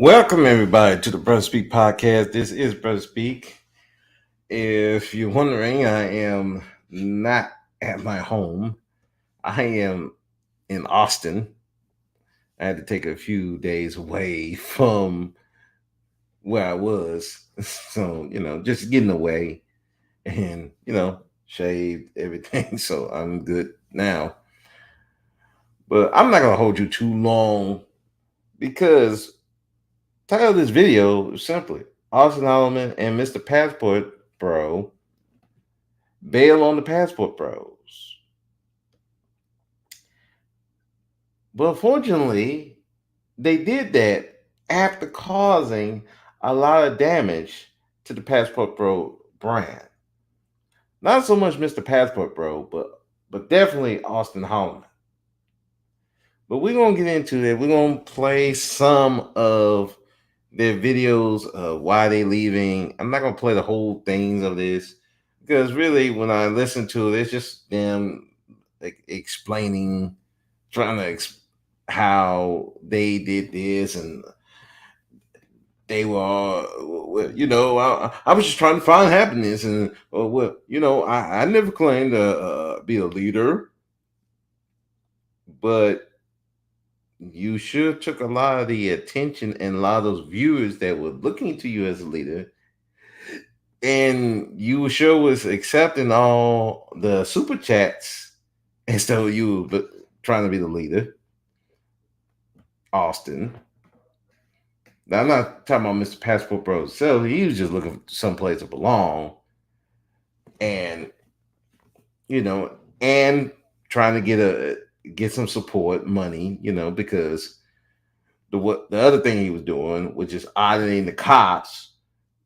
Welcome everybody to the Brother Speak podcast. This is Brother Speak. If you're wondering, I am not at my home. I am in Auston. I had to take a few days away from where I was. So, just getting away and, shaved everything. So I'm good now. But I'm not going to hold you too long because title of this video is simply Auston Holloman and Mr. Passport Bro bail on the Passport Bros. But fortunately, they did that after causing a lot of damage to the Passport Bro brand. Not so much Mr. Passport Bro, but definitely Auston Holloman. But we're gonna get into it. We're gonna play some of their videos of why they leaving. I'm not gonna play the whole things of this because really, when I listen to it, it's just them explaining, trying to how they did this and they were all, I was just trying to find happiness and I never claimed to be a leader, but you sure took a lot of the attention and a lot of those viewers that were looking to you as a leader, and you sure was accepting all the super chats instead of you trying to be the leader. Auston. Now, I'm not talking about Mr. Passport Bros. So he was just looking for someplace to belong, and and trying to get some support money, because the other thing he was doing was just auditing the cops,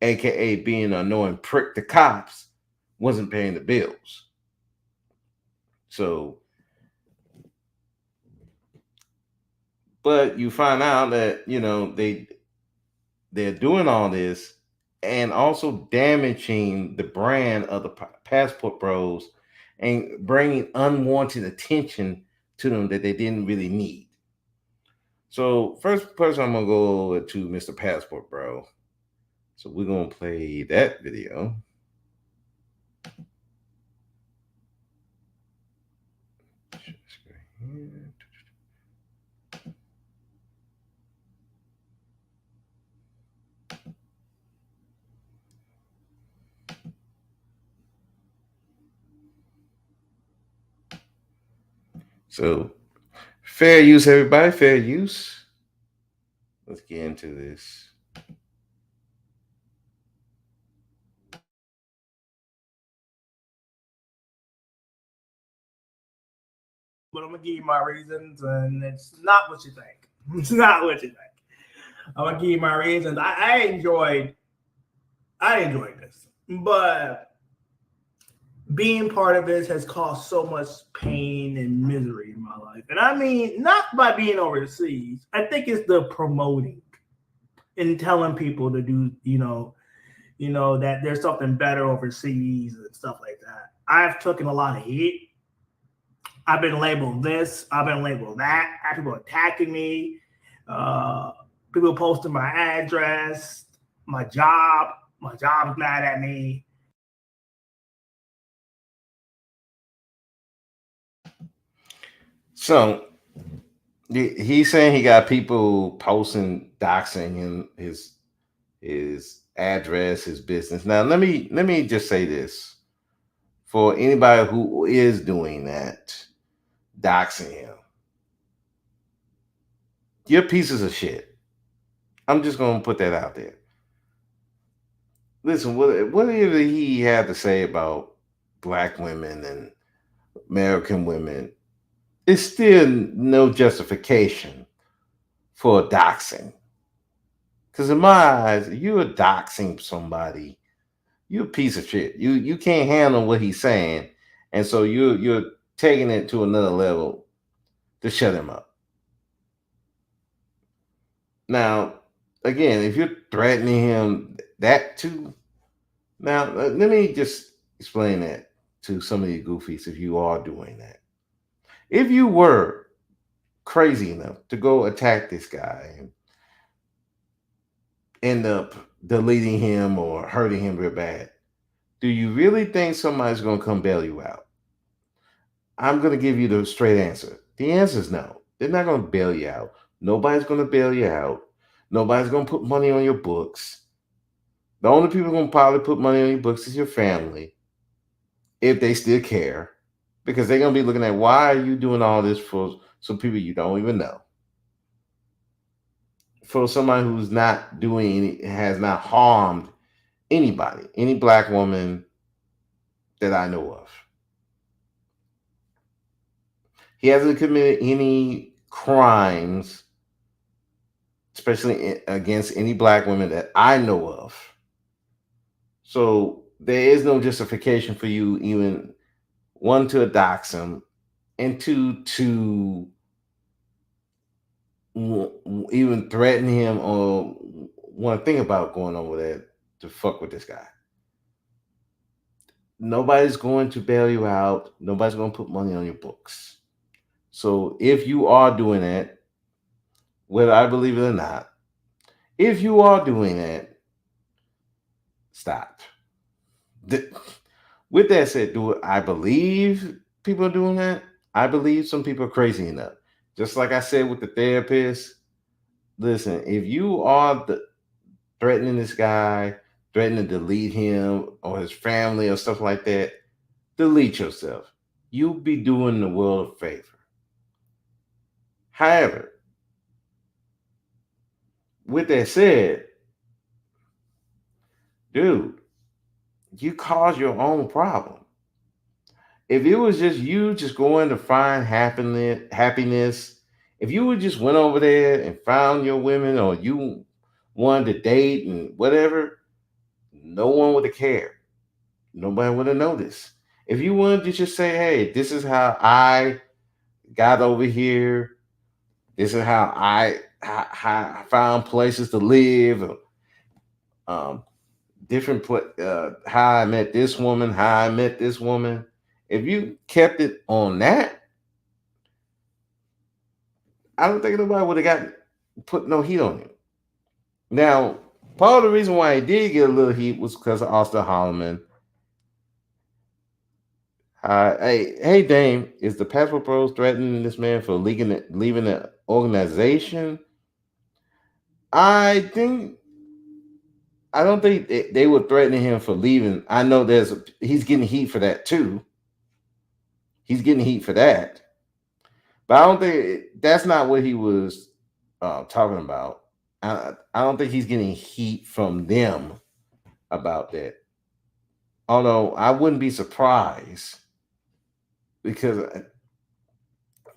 aka being an annoying prick to cops, wasn't paying the bills. So, but you find out that they're doing all this and also damaging the brand of the Passport Bros and bringing unwanted attention to them that they didn't really need. So first person I'm gonna go over to Mr. Passport Bro. So we're gonna play that video. So fair use, everybody, fair use. Let's get into this. But I'm gonna give you my reasons, and it's not what you think. It's not what you think. I'm gonna give you my reasons. I enjoyed this, but being part of this has caused so much pain and misery in my life. And I mean, not by being overseas. I think it's the promoting and telling people to do, that there's something better overseas and stuff like that. I've taken a lot of heat. I've been labeled this. I've been labeled that. I have people attacking me. People posting my address, my job. My job's mad at me. So he's saying he got people posting, doxing him, his address, his business. Now let me just say this for anybody who is doing that, doxing him. You're pieces of shit. I'm just gonna put that out there. Listen, whatever he had to say about black women and American women, it's still no justification for doxing. Because in my eyes, you're doxing somebody, you're a piece of shit. You can't handle what he's saying, and so you're taking it to another level to shut him up. Now, again, if you're threatening him that too, now let me just explain that to some of you goofies if you are doing that. If you were crazy enough to go attack this guy end up deleting him or hurting him real bad, do you really think somebody's going to come bail you out? I'm going to give you the straight answer. The answer is no. They're not going to bail you out. Nobody's going to bail you out. Nobody's going to put money on your books. The only people going to probably put money on your books is your family, if they still care, because they're going to be looking at, why are you doing all this for some people you don't even know? For somebody who's not doing has not harmed anybody, any black woman that I know of. He hasn't committed any crimes, especially against any black women that I know of. So there is no justification for you, even one, to dox him, and two, to even threaten him or want to think about going over there to fuck with this guy. Nobody's going to bail you out. Nobody's going to put money on your books. So if you are doing that, whether I believe it or not, if you are doing that, stop. With that said, do I believe people are doing that? I believe some people are crazy enough. Just like I said with the therapist, listen, if you are threatening this guy, threatening to delete him or his family or stuff like that, delete yourself. You'll be doing the world a favor. However, with that said, dude, you caused your own problem. If it was just you just going to find happiness, if you would just went over there and found your women, or you wanted to date and whatever, no one would have cared. Nobody would have noticed. If you wanted to just say, hey, this is how I got over here, this is how I found places to live, um, how I met this woman, how I met this woman. If you kept it on that, I don't think nobody would have got put no heat on you. Now, part of the reason why he did get a little heat was because of Austin Holloman. Hey, Dame, is the PassportBros threatening this man for leaving the organization? I think I don't think they were threatening him for leaving. I know he's getting heat for that too. He's getting heat for that, but I don't think that's not what he was talking about. I don't think he's getting heat from them about that. Although I wouldn't be surprised, because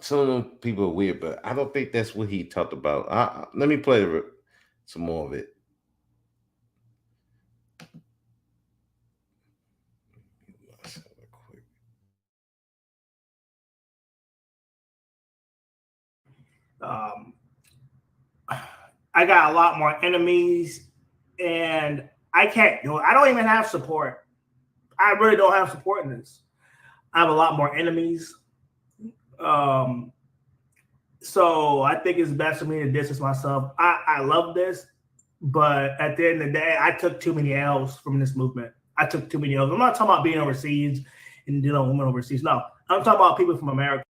some of them people are weird, but I don't think that's what he talked about. Let me play some more of it. Um, I got a lot more enemies, and I can't do it. I don't even have support. I really don't have support in this. I have a lot more enemies. So I think it's best for me to distance myself. I love this, but at the end of the day, I took too many L's from this movement. I took too many L's. I'm not talking about being overseas and dealing with women overseas. No, I'm talking about people from America.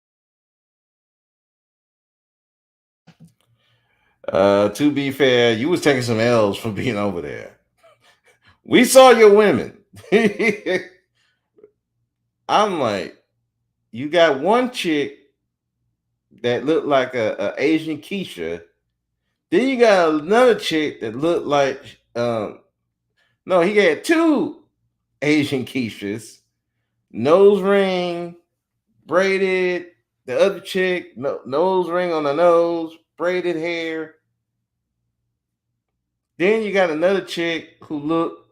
To be fair, you was taking some L's from being over there. We saw your women. I'm like, you got one chick that looked like a Asian Keisha. Then you got another chick that looked like no, he had two Asian Keishas, nose ring, braided. The other chick, nose ring on the nose, braided hair. Then you got another chick who looked.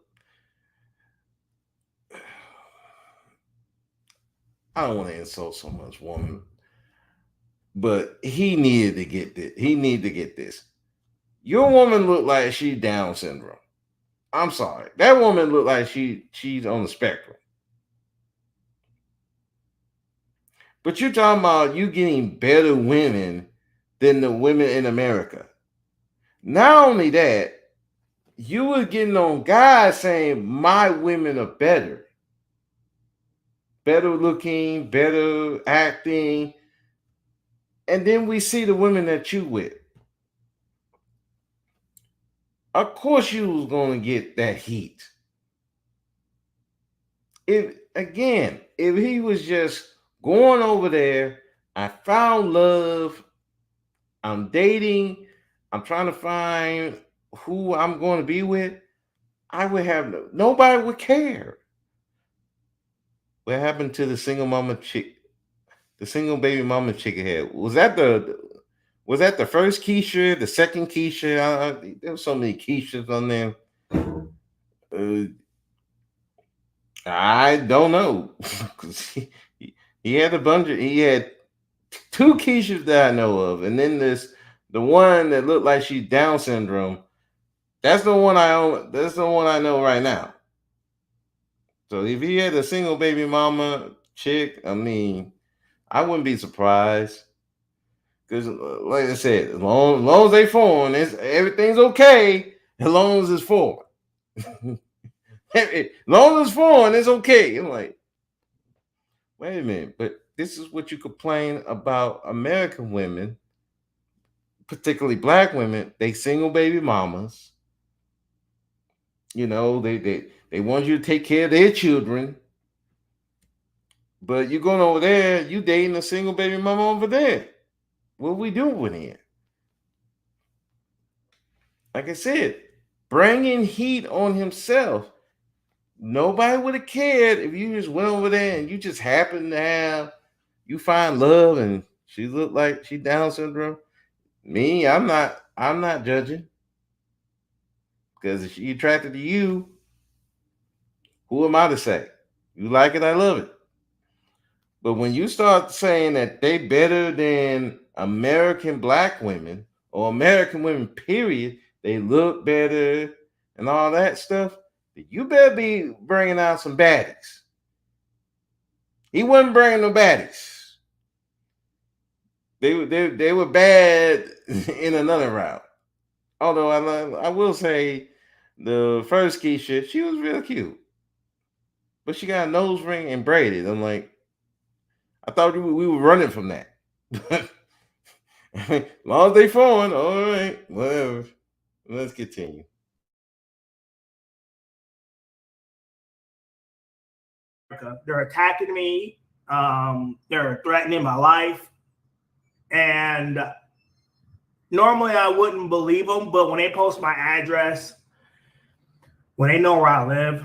I don't want to insult so much woman, but he needed to get this. He needed to get this. Your woman looked like she Down syndrome. I'm sorry. That woman looked like she's on the spectrum. But you're talking about you getting better women than the women in America. Not only that, you were getting on guys saying my women are better looking, better acting, and then we see the women that you with. Of course, you was gonna get that heat. If he was just going over there, I found love, I'm dating, I'm trying to find who I'm going to be with, I would have nobody would care. What happened to the single mama chick, the single baby mama chick had? Was that the first Keisha, the second Keisha? There was so many Keishas on there. I don't know. he had a bunch of he had two Keishas that I know of, and then the one that looked like she's Down syndrome. That's the one I own. That's the one I know right now. So if he had a single baby mama chick, I mean, I wouldn't be surprised. Because, like I said, as long as they foreign, everything's okay. As long as it's foreign. As long as it's foreign, it's okay. I'm like, wait a minute, but this is what you complain about American women, particularly black women. They single baby mamas. You know, they want you to take care of their children. But you're going over there, you dating a single baby mama over there. What are we doing here? Like I said, bringing heat on himself. Nobody would have cared if you just went over there and you just happened to you find love and she looked like she Down syndrome. Me, I'm not judging. Because if she attracted to you, who am I to say? You like it, I love it. But when you start saying that they better than American black women or American women, period, they look better and all that stuff, you better be bringing out some baddies. He wasn't bringing no baddies. They were bad in another route. Although I will say the first Keisha, she was real cute. But she got a nose ring and braided. I'm like, I thought we were running from that. As long as they foreign, all right, whatever. Let's continue. They're attacking me. They're threatening my life. And normally I wouldn't believe them, but when they post my address, when they know where I live,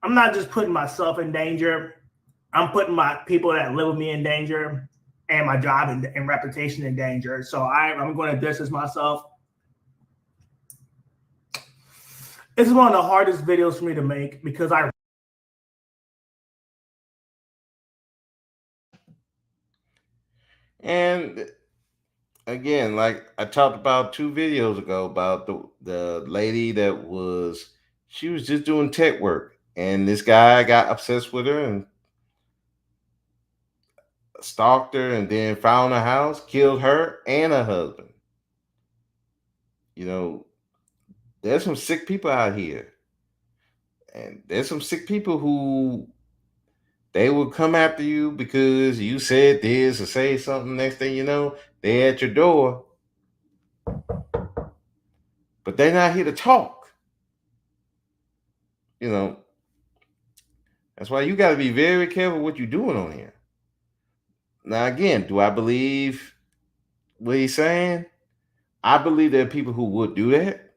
I'm not just putting myself in danger. I'm putting my people that live with me in danger and my job and reputation in danger. So I'm going to distance myself. This is one of the hardest videos for me to make because And again, like I talked about 2 videos ago about the lady that she was just doing tech work, and this guy got obsessed with her and stalked her, and then found her house, killed her and her husband. You know, there's some sick people out here, and there's some sick people who they will come after you because you said this or say something. Next thing you know, they're at your door, but they're not here to talk. You know, that's why you got to be very careful what you're doing on here. Now, again, do I believe what he's saying? I believe there are people who would do that.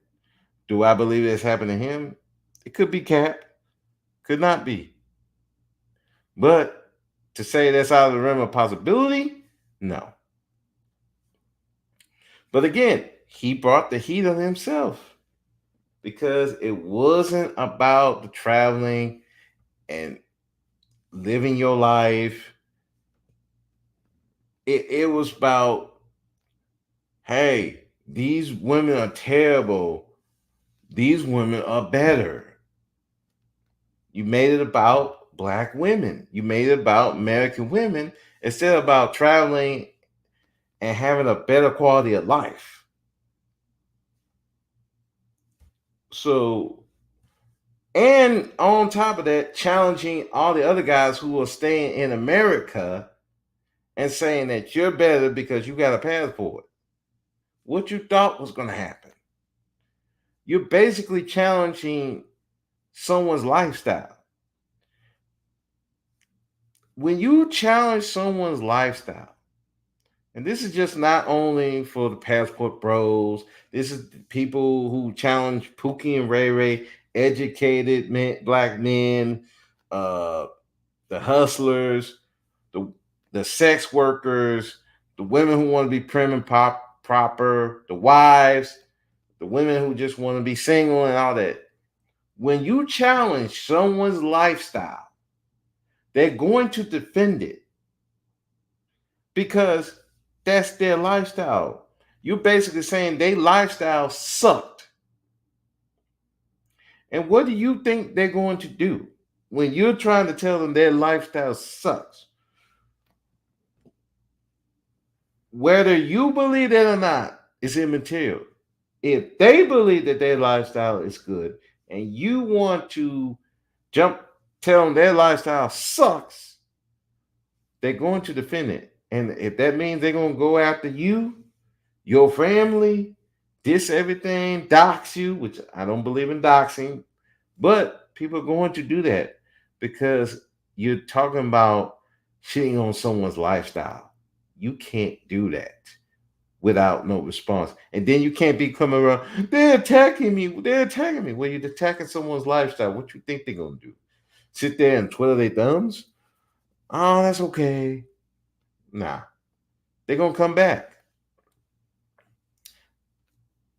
Do I believe that's happened to him? It could be cap, could not be. But to say that's out of the realm of possibility, no. But again, he brought the heat on himself because it wasn't about the traveling and living your life. It was about, hey, these women are terrible. These women are better. You made it about black women. You made it about American women instead of about traveling and having a better quality of life. So, and on top of that, challenging all the other guys who are staying in America and saying that you're better because you got a passport. What you thought was going to happen? You're basically challenging someone's lifestyle. When you challenge someone's lifestyle, and this is just not only for the passport bros, this is people who challenge Pookie and Ray Ray, educated men, black men, uh, the hustlers, the the sex workers, the women who want to be prim and proper, the wives, the women who just want to be single and all that. When you challenge someone's lifestyle, they're going to defend it because that's their lifestyle. You're basically saying their lifestyle sucked. And what do you think they're going to do when you're trying to tell them their lifestyle sucks? Whether you believe it or not is immaterial. If they believe that their lifestyle is good and you want to tell them their lifestyle sucks, they're going to defend it. And if that means they're going to go after you, your family, diss everything, dox you, which I don't believe in doxing, but people are going to do that because you're talking about shitting on someone's lifestyle. You can't do that without no response. And then you can't be coming around, they're attacking me. They're attacking me. Well, you're attacking someone's lifestyle. What you think they're going to do? Sit there and twiddle their thumbs? Oh, that's okay. Nah, they're going to come back.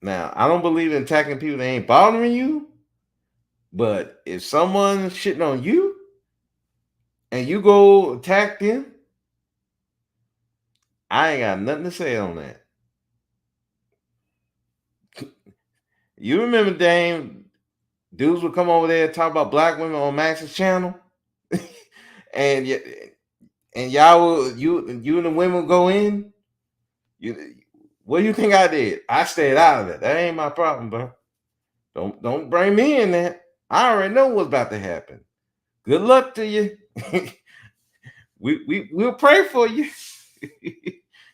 Now, I don't believe in attacking people that ain't bothering you, but if someone's shitting on you and you go attack them, I ain't got nothing to say on that. You remember, Dame, dudes would come over there and talk about black women on Max's channel, and y'all, you and the women would go in. What do you think I did? I stayed out of it. That ain't my problem, bro. Don't bring me in that. I already know what's about to happen. Good luck to you. We'll pray for you.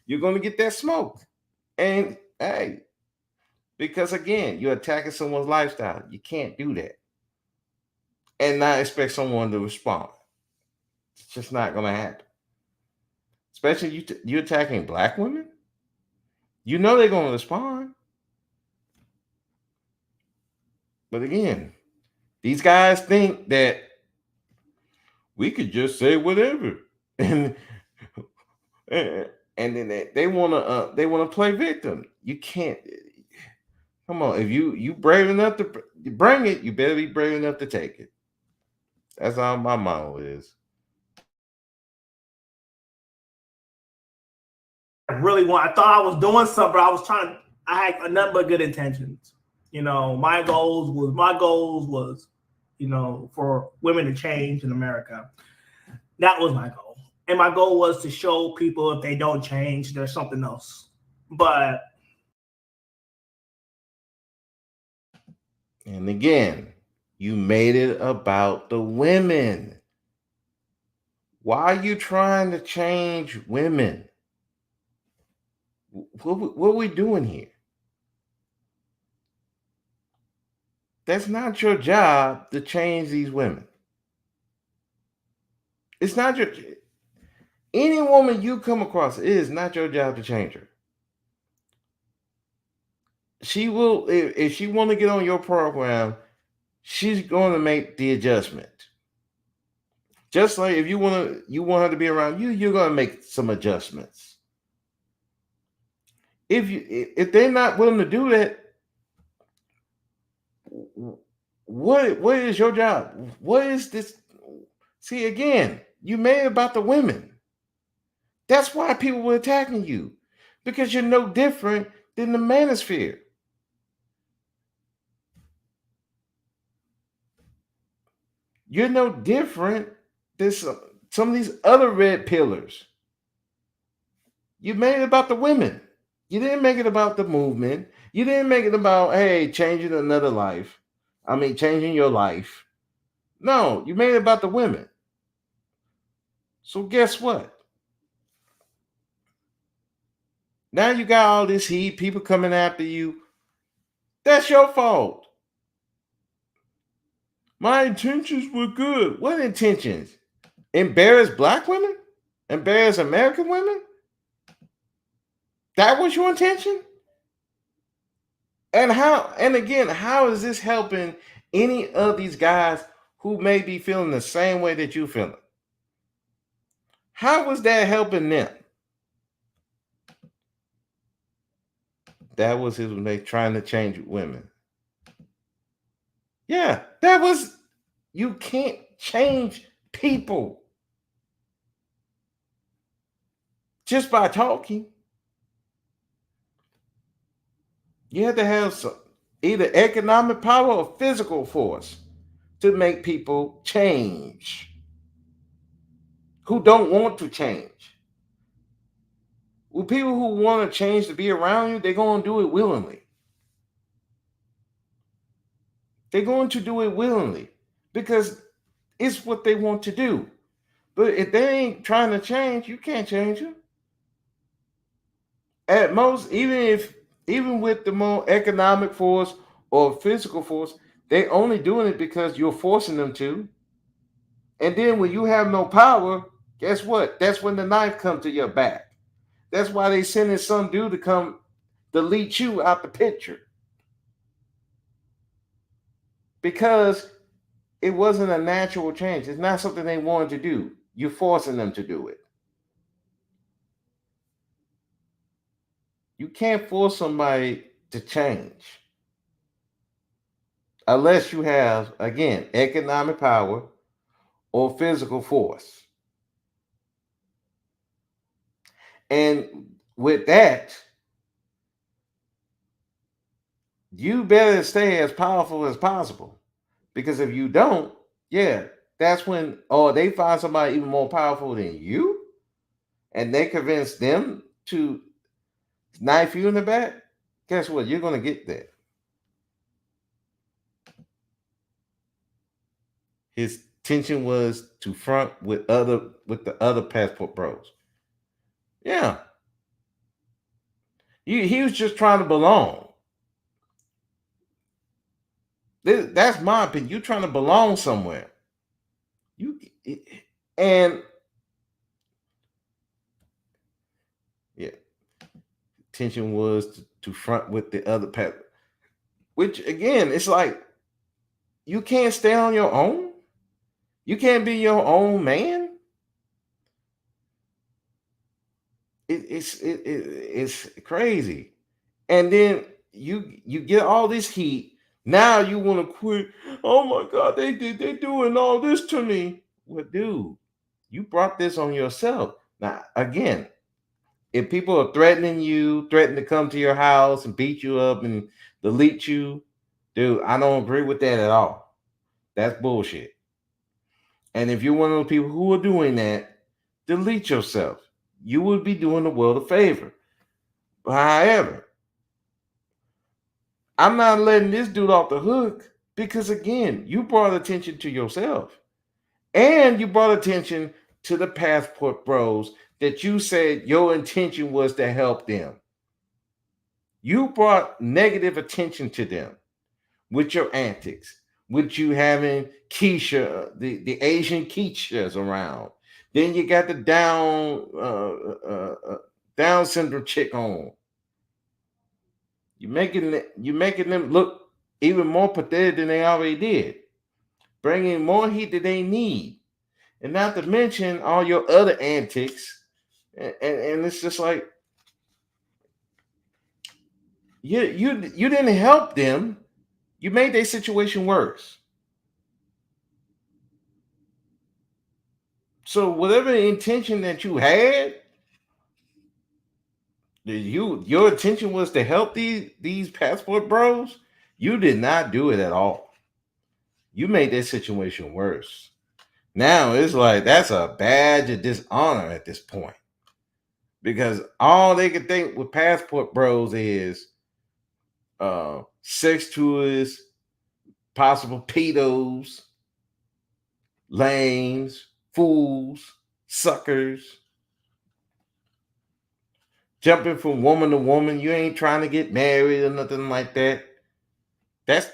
You're gonna get that smoke. And hey, because again, you're attacking someone's lifestyle. You can't do that. And not expect someone to respond. It's just not gonna happen. Especially you attacking black women. You know they're gonna respond. But again, these guys think that we could just say whatever, and then they wanna play victim. You can't. Come on, if you brave enough to bring it, you better be brave enough to take it. That's all my motto is. I thought I was doing something, but I had nothing but good intentions. You know, my goals was, you know, for women to change in America. That was my goal. And my goal was to show people if they don't change, there's something else. But and again, you made it about the women. Why are you trying to change women? What are we doing here? That's not your job to change these women. It's not your any woman you come across, it is not your job to change her. She will if she want to get on your program, she's going to make the adjustment. Just like if you want her to be around you, you're going to make some adjustments. If they're not willing to do that, what is your job? What is this? See, again, you made it about the women. That's why people were attacking you, because you're no different than the manosphere. You're no different than some of these other red pillars. You made it about the women. You didn't make it about the movement. You didn't make it about, hey, changing another life. changing your life. No, you made it about the women. So guess what? Now you got all this heat, people coming after you. That's your fault. My intentions were good. What intentions? Embarrass black women? Embarrass American women? That was your intention? And again, how is this helping any of these guys who may be feeling the same way that you feeling? How was that helping them? That was his when they trying to change women. Yeah, that was, you can't change people just by talking. You have to have some, either economic power or physical force to make people change who don't want to change. Well, people who want to change to be around you, they're going to do it willingly. They're going to do it willingly because it's what they want to do. But if they ain't trying to change, you can't change them. At most, even with the more economic force or physical force, they only doing it because you're forcing them to. And then when you have no power, guess what? That's when the knife comes to your back. That's why they sending some dude to come delete you out the picture. Because it wasn't a natural change. It's not something they wanted to do. You're forcing them to do it. You can't force somebody to change unless you have, again, economic power or physical force. And with that, you better stay as powerful as possible. Because if you don't, yeah, that's when, or they find somebody even more powerful than you, and they convince them to knife you in the back, guess what? You're going to get that. His intention was to front with the other passport bros. Yeah. He was just trying to belong. That's my opinion. You're trying to belong somewhere. And yeah, intention was to front with the other passport. Which again, it's like you can't stay on your own. You can't be your own man. It's crazy. And then you get all this heat. Now you want to quit. Oh my God, they're doing all this to me. Well, dude, you brought this on yourself. Now, again, if people are threatening you, threatening to come to your house and beat you up and delete you, dude, I don't agree with that at all. That's bullshit. And if you're one of those people who are doing that, delete yourself. You would be doing the world a favor. However, I'm not letting this dude off the hook because, again, you brought attention to yourself and you brought attention to the passport bros that you said your intention was to help them. You brought negative attention to them with your antics, with you having Keisha, the Asian Keishas around. Then you got the Down syndrome chick on. You're making them look even more pathetic than they already did, bringing more heat than they need, and not to mention all your other antics. And it's just like you didn't help them. You made their situation worse. So whatever intention that you had, your intention was to help these passport bros. You did not do it at all. You made their situation worse. Now it's like that's a badge of dishonor at this point. Because all they can think with passport bros is sex tours, possible pedos, lames, fools, suckers, jumping from woman to woman. You ain't trying to get married or nothing like that. That's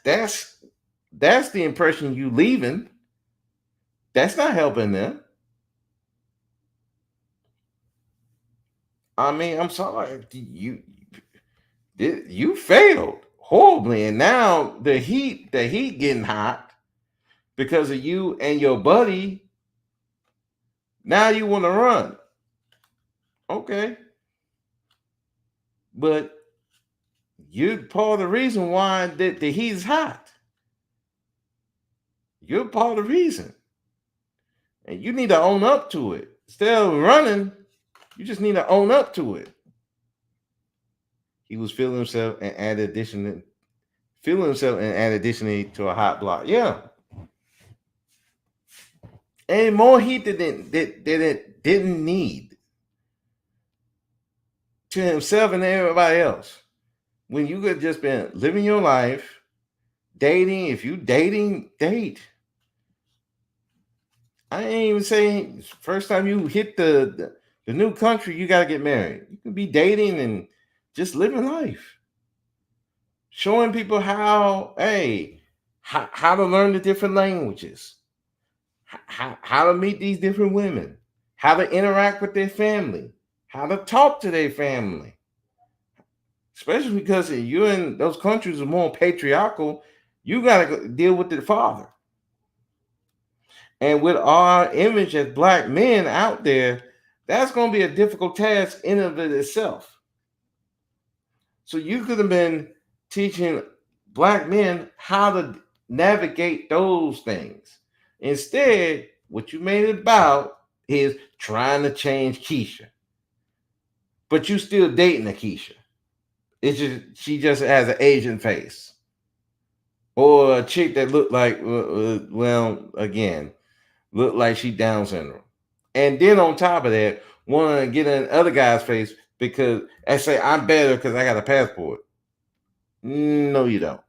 the impression you leaving. That's not helping them. I mean, I'm sorry, you failed horribly, and now the heat getting hot because of you and your buddy. Now you want to run, okay? But you're part of the reason why the heat's hot. You're part of the reason, and you need to own up to it. Instead of running, you just need to own up to it. He was feeling himself and added additionally to a hot block. Yeah. And more heat than it didn't need to himself and everybody else. When you could just been living your life, dating. If you dating, date. I ain't even saying first time you hit the new country, you got to get married. You can be dating and just living life. Showing people how to learn the different languages, how to meet these different women, how to interact with their family, how to talk to their family. Especially because you're in those countries are more patriarchal, you got to deal with the father. And with our image as black men out there, that's going to be a difficult task in and of itself. So you could have been teaching black men how to navigate those things. Instead, what you made it about is trying to change Keisha. But you still dating a Keisha. It's just she just has an Asian face. Or a chick that looked like, looked like she Down syndrome. And then on top of that, want to get in other guy's face because I say I'm better because I got a passport. No, you don't.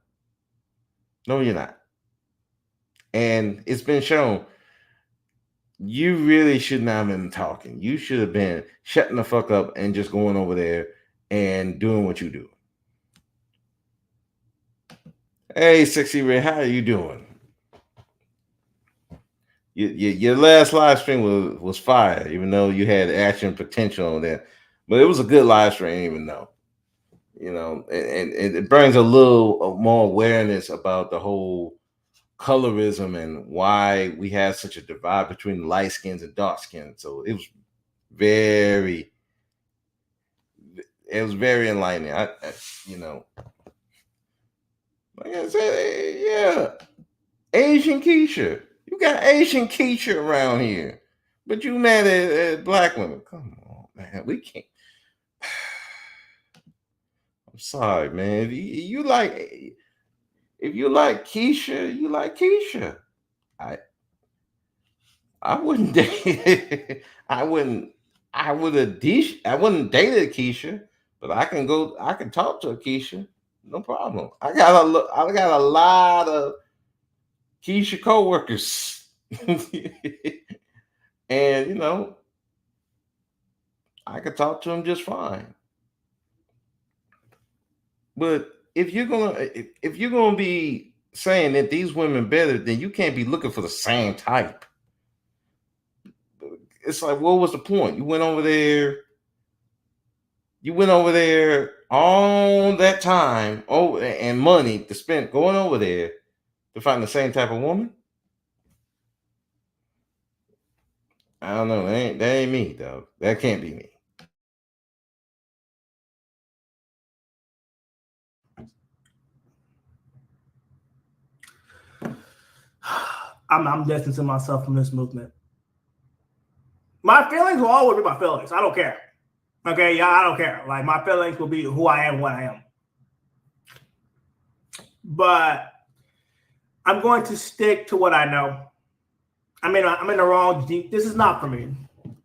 No, you're not. And it's been shown you really should not have been talking. You should have been shutting the fuck up and just going over there and doing what you do. Hey, Sexy Ray, how are you doing? Your last live stream was fire, even though you had action potential on there. But it was a good live stream, even though. And it brings a little more awareness about the whole colorism and why we have such a divide between light skins and dark skins. So it was very enlightening. Like I said, yeah, Asian Keisha. You got Asian Keisha around here, but you mad at black women. Come on, man. We can't. I'm sorry, man. If you like Keisha, you like Keisha. I wouldn't date. I wouldn't date a Keisha, but I can talk to a Keisha. No problem. I got a lot of Keisha coworkers. And I could talk to them just fine. But if you're gonna be saying that these women better, then you can't be looking for the same type. It's like, what was the point? You went over there all that time, and money to spend going over there to find the same type of woman. I don't know. That ain't me, though. That can't be me. I'm distancing myself from this movement. My feelings will always be my feelings. I don't care. Okay, yeah, I don't care. Like, my feelings will be who I am, what I am. But I'm going to stick to what I know. I'm in the wrong deep. This is not for me.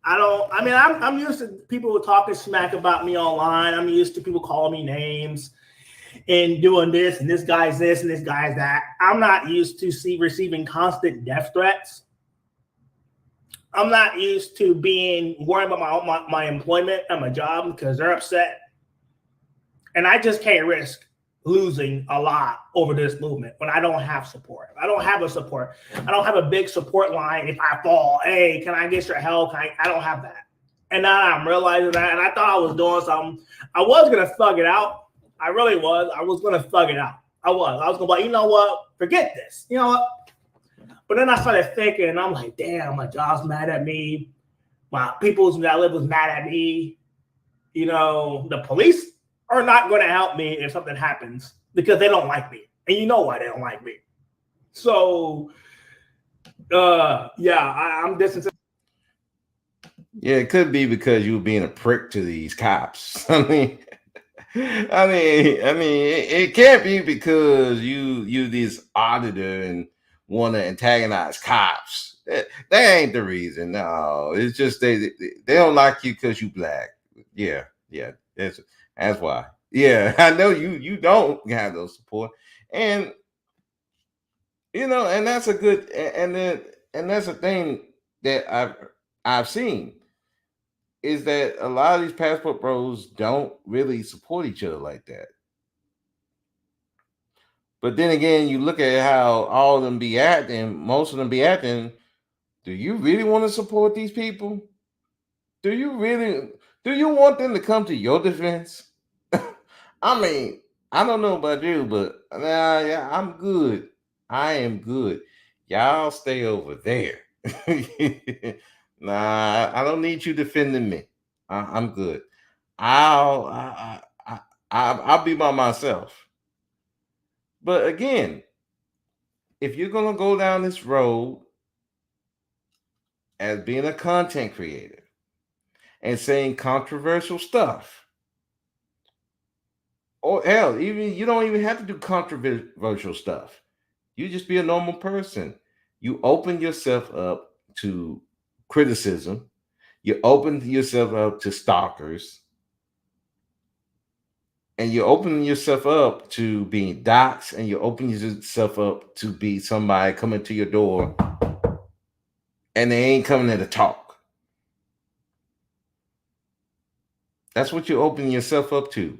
I'm used to people talking smack about me online. I'm used to people calling me names. and doing this, and this guy's this, and this guy's that. I'm not used to receiving constant death threats. I'm not used to being worried about my employment and my job because they're upset. And I just can't risk losing a lot over this movement when I don't have support. I don't have a support. I don't have a big support line. If I fall, hey, can I get your help? I don't have that. And now I'm realizing that. And I thought I was doing something. I was going to thug it out. I really was. I was going to thug it out. I was going to be like, you know what? Forget this. You know what? But then I started thinking, and I'm like, damn, my job's mad at me. My people that I live was mad at me. You know, the police are not going to help me if something happens because they don't like me. And you know why they don't like me. So, I'm distancing. Yeah, it could be because you were being a prick to these cops. I mean, it can't be because you this auditor and want to antagonize cops. That ain't the reason. No, it's just they don't like you because you black. Yeah, that's why. Yeah, I know you don't have those support, and and that's a good and that's a thing that I've seen is that a lot of these passport bros don't really support each other like that. But then again, you look at how all of them be acting, most of them be acting. Do you really want to support these people? Do you want them to come to your defense? I mean, I don't know about you, but yeah, I'm good. I am good. Y'all stay over there. Nah, I don't need you defending me. I'm good. I'll I'll be by myself. But again, if you're gonna go down this road as being a content creator and saying controversial stuff, or hell, even you don't even have to do controversial stuff. You just be a normal person. You open yourself up to criticism. You open yourself up to stalkers. And you're opening yourself up to being doxxed, and you're opening yourself up to be somebody coming to your door and they ain't coming there to talk. That's what you're opening yourself up to.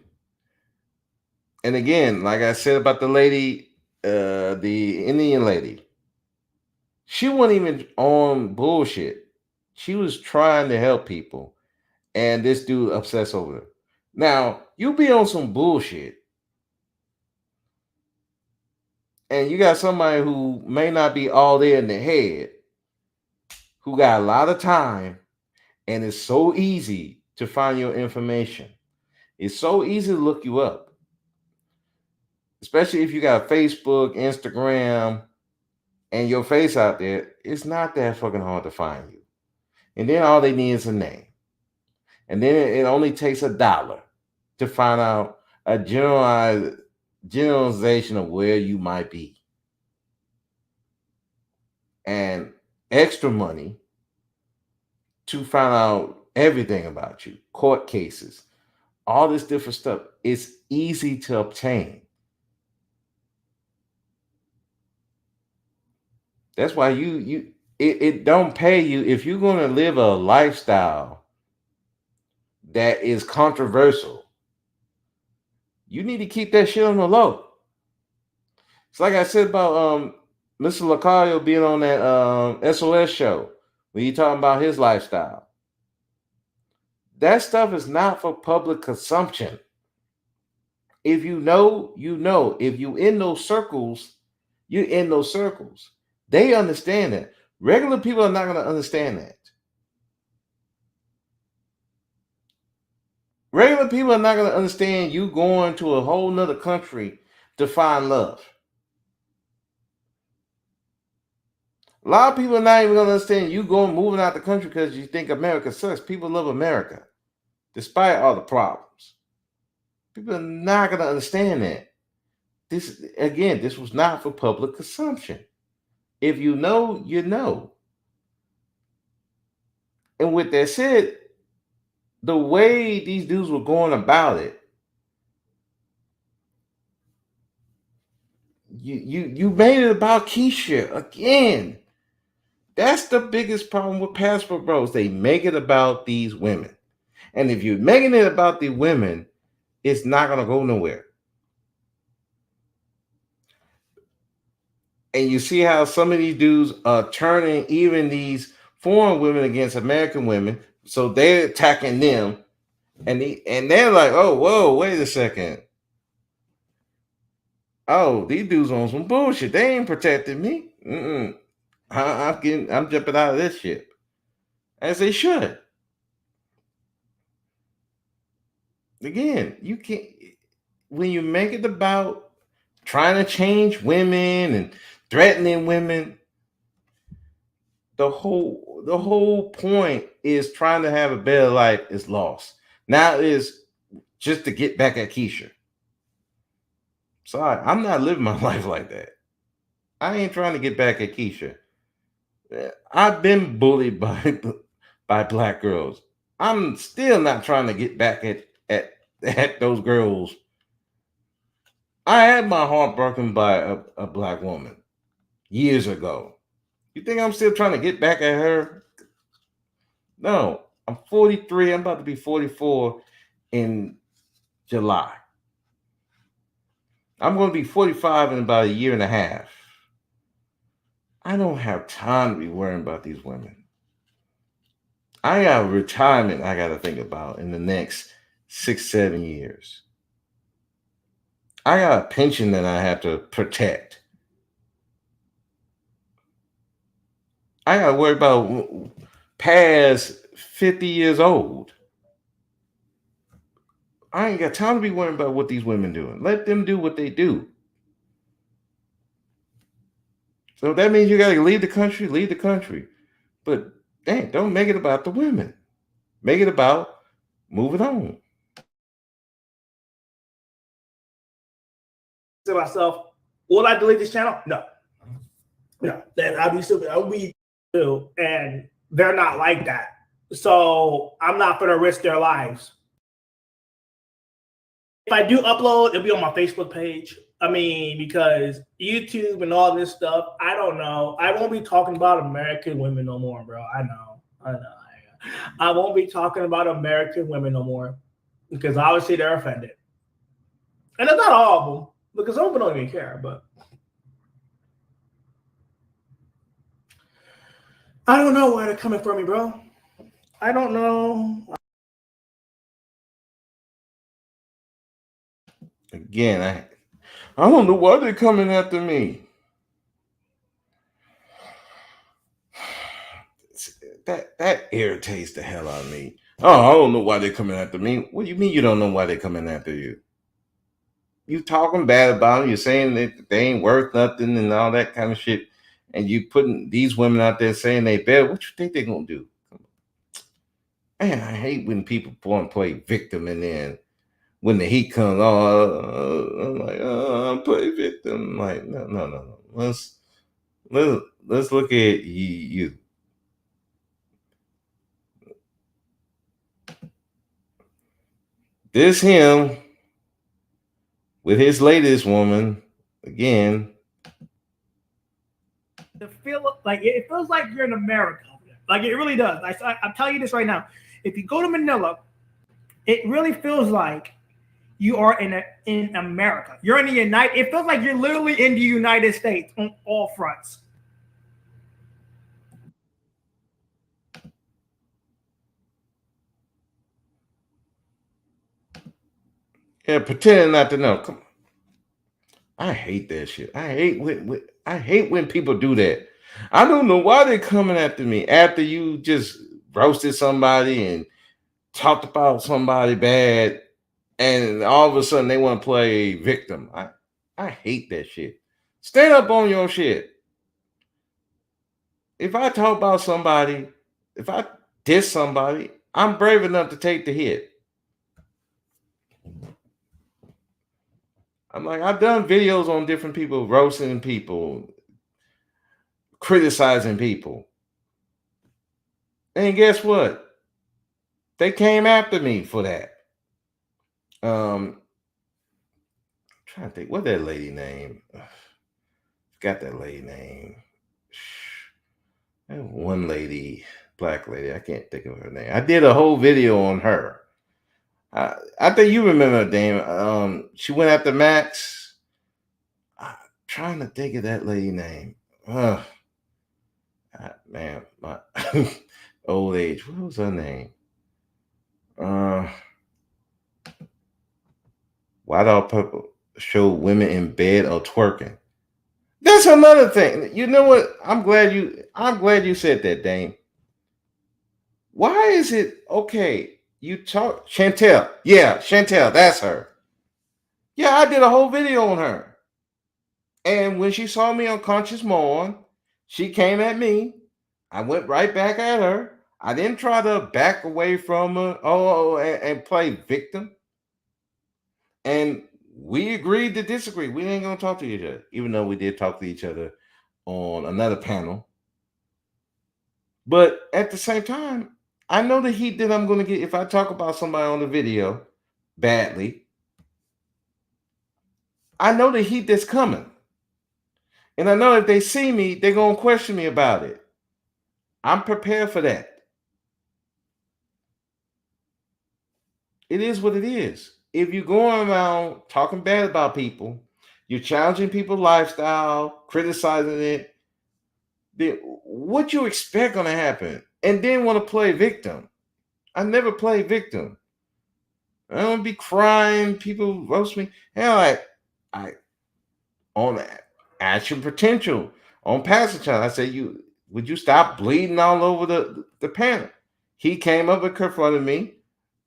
And again, like I said about the lady, the Indian lady, she wasn't even on bullshit. She was trying to help people, and this dude obsessed over her. Now, you be on some bullshit, and you got somebody who may not be all there in the head, who got a lot of time, and it's so easy to find your information. It's so easy to look you up, especially if you got Facebook, Instagram, and your face out there. It's not that fucking hard to find you. And then all they need is a name. And then it only takes $1 to find out a generalization of where you might be. And extra money to find out everything about you, court cases, all this different stuff. It's easy to obtain. That's why it don't pay you if you're going to live a lifestyle that is controversial. You need to keep that shit on the low. It's like I said about Mr. Lacario being on that SOS show when you talking about his lifestyle. That stuff is not for public consumption. If you know, you know. If you in those circles, you're in those circles. They understand that. Regular people are not going to understand that. Regular people are not going to understand you going to a whole nother country to find love. A lot of people are not even going to understand you moving out the country because you think America sucks. People love America, despite all the problems. People are not going to understand that. This was not for public consumption. If you know, you know. And with that said, the way these dudes were going about it, You made it about Keisha again. That's the biggest problem with Passport Bros. They make it about these women. And if you're making it about the women, it's not gonna go nowhere. And you see how some of these dudes are turning even these foreign women against American women. So they're attacking them. And they're like, oh, whoa, wait a second. Oh, these dudes on some bullshit. They ain't protecting me. I'm jumping out of this shit. As they should. Again, you can't when you make it about trying to change women and threatening women, the whole point is trying to have a better life is lost. Now is just to get back at Keisha. Sorry, I'm not living my life like that. I ain't trying to get back at Keisha. I've been bullied by black girls. I'm still not trying to get back at those girls. I had my heart broken by a black woman years ago. You think I'm still trying to get back at her? No, I'm 43. I'm about to be 44 in July. I'm going to be 45 in about a year and a half. I don't have time to be worrying about these women. I got retirement I got to think about in the next 6, 7 years. I got a pension that I have to protect. I got to worry about past 50 years old. I ain't got time to be worrying about what these women doing. Let them do what they do. So that means you got to leave the country, leave the country. But dang, don't make it about the women. Make it about moving on. To myself, will I delete this channel? No. No. Then I'll be stupid. I'll be too. And they're not like that. So I'm not gonna risk their lives. If I do upload, it'll be on my Facebook page. I mean, because YouTube and all this stuff, I don't know. I won't be talking about American women no more, bro. I know. I won't be talking about American women no more because obviously they're offended. And it's not all of them because some of them don't even care, but I don't know why they're coming for me, bro. I don't know. Again, I don't know why they're coming after me. That irritates the hell out of me. Oh, I don't know why they're coming after me. What do you mean you don't know why they're coming after you? You talking bad about them. You're saying that they ain't worth nothing and all that kind of shit. And you putting these women out there saying they better. What you think they're gonna do? Man, I hate when people want to play victim and then when the heat comes, I'm like, I'm play victim. I'm like, no. Let's look at you. This him with his latest woman again. To feel like it feels like you're in America. Like it really does. I'm telling you this right now. If you go to Manila, it really feels like you are in America. You're in the United. It feels like you're literally in the United States on all fronts. Yeah, pretending not to know. Come on. I hate that shit. I hate when people do that. I don't know why they're coming after me after you just roasted somebody and talked about somebody bad, and all of a sudden they want to play victim. I hate that shit. Stand up on your shit. If I talk about somebody, if I diss somebody, I'm brave enough to take the hit. I'm like, I've done videos on different people, roasting people, criticizing people. And guess what? They came after me for that. I'm trying to think, what that lady name? Got that lady name. That one lady, black lady. I can't think of her name. I did a whole video on her. I think you remember her name. She went after Max. I'm trying to think of that lady name. Man, my old age. What was her name? Why do people show women in bed or twerking? That's another thing. You know what? I'm glad you said that, Dame. Why is it okay? You talk Chantel. Yeah, Chantel, that's her. Yeah, I did a whole video on her. And when she saw me on Conscious Mourn, she came at me. I went right back at her. I didn't try to back away from her and play victim. And we agreed to disagree. We ain't gonna talk to each other, even though we did talk to each other on another panel. But at the same time, I know the heat that I'm gonna get if I talk about somebody on the video badly. I know the heat that's coming. And I know if they see me, they're gonna question me about it. I'm prepared for that. It is what it is. If you're going around talking bad about people, you're challenging people's lifestyle, criticizing it, then what you expect gonna happen? And then want to play victim. I never play victim. I don't be crying. People roast me. Hell, I on action potential on passage time. I say, would you stop bleeding all over the panel? He came up and confronted me.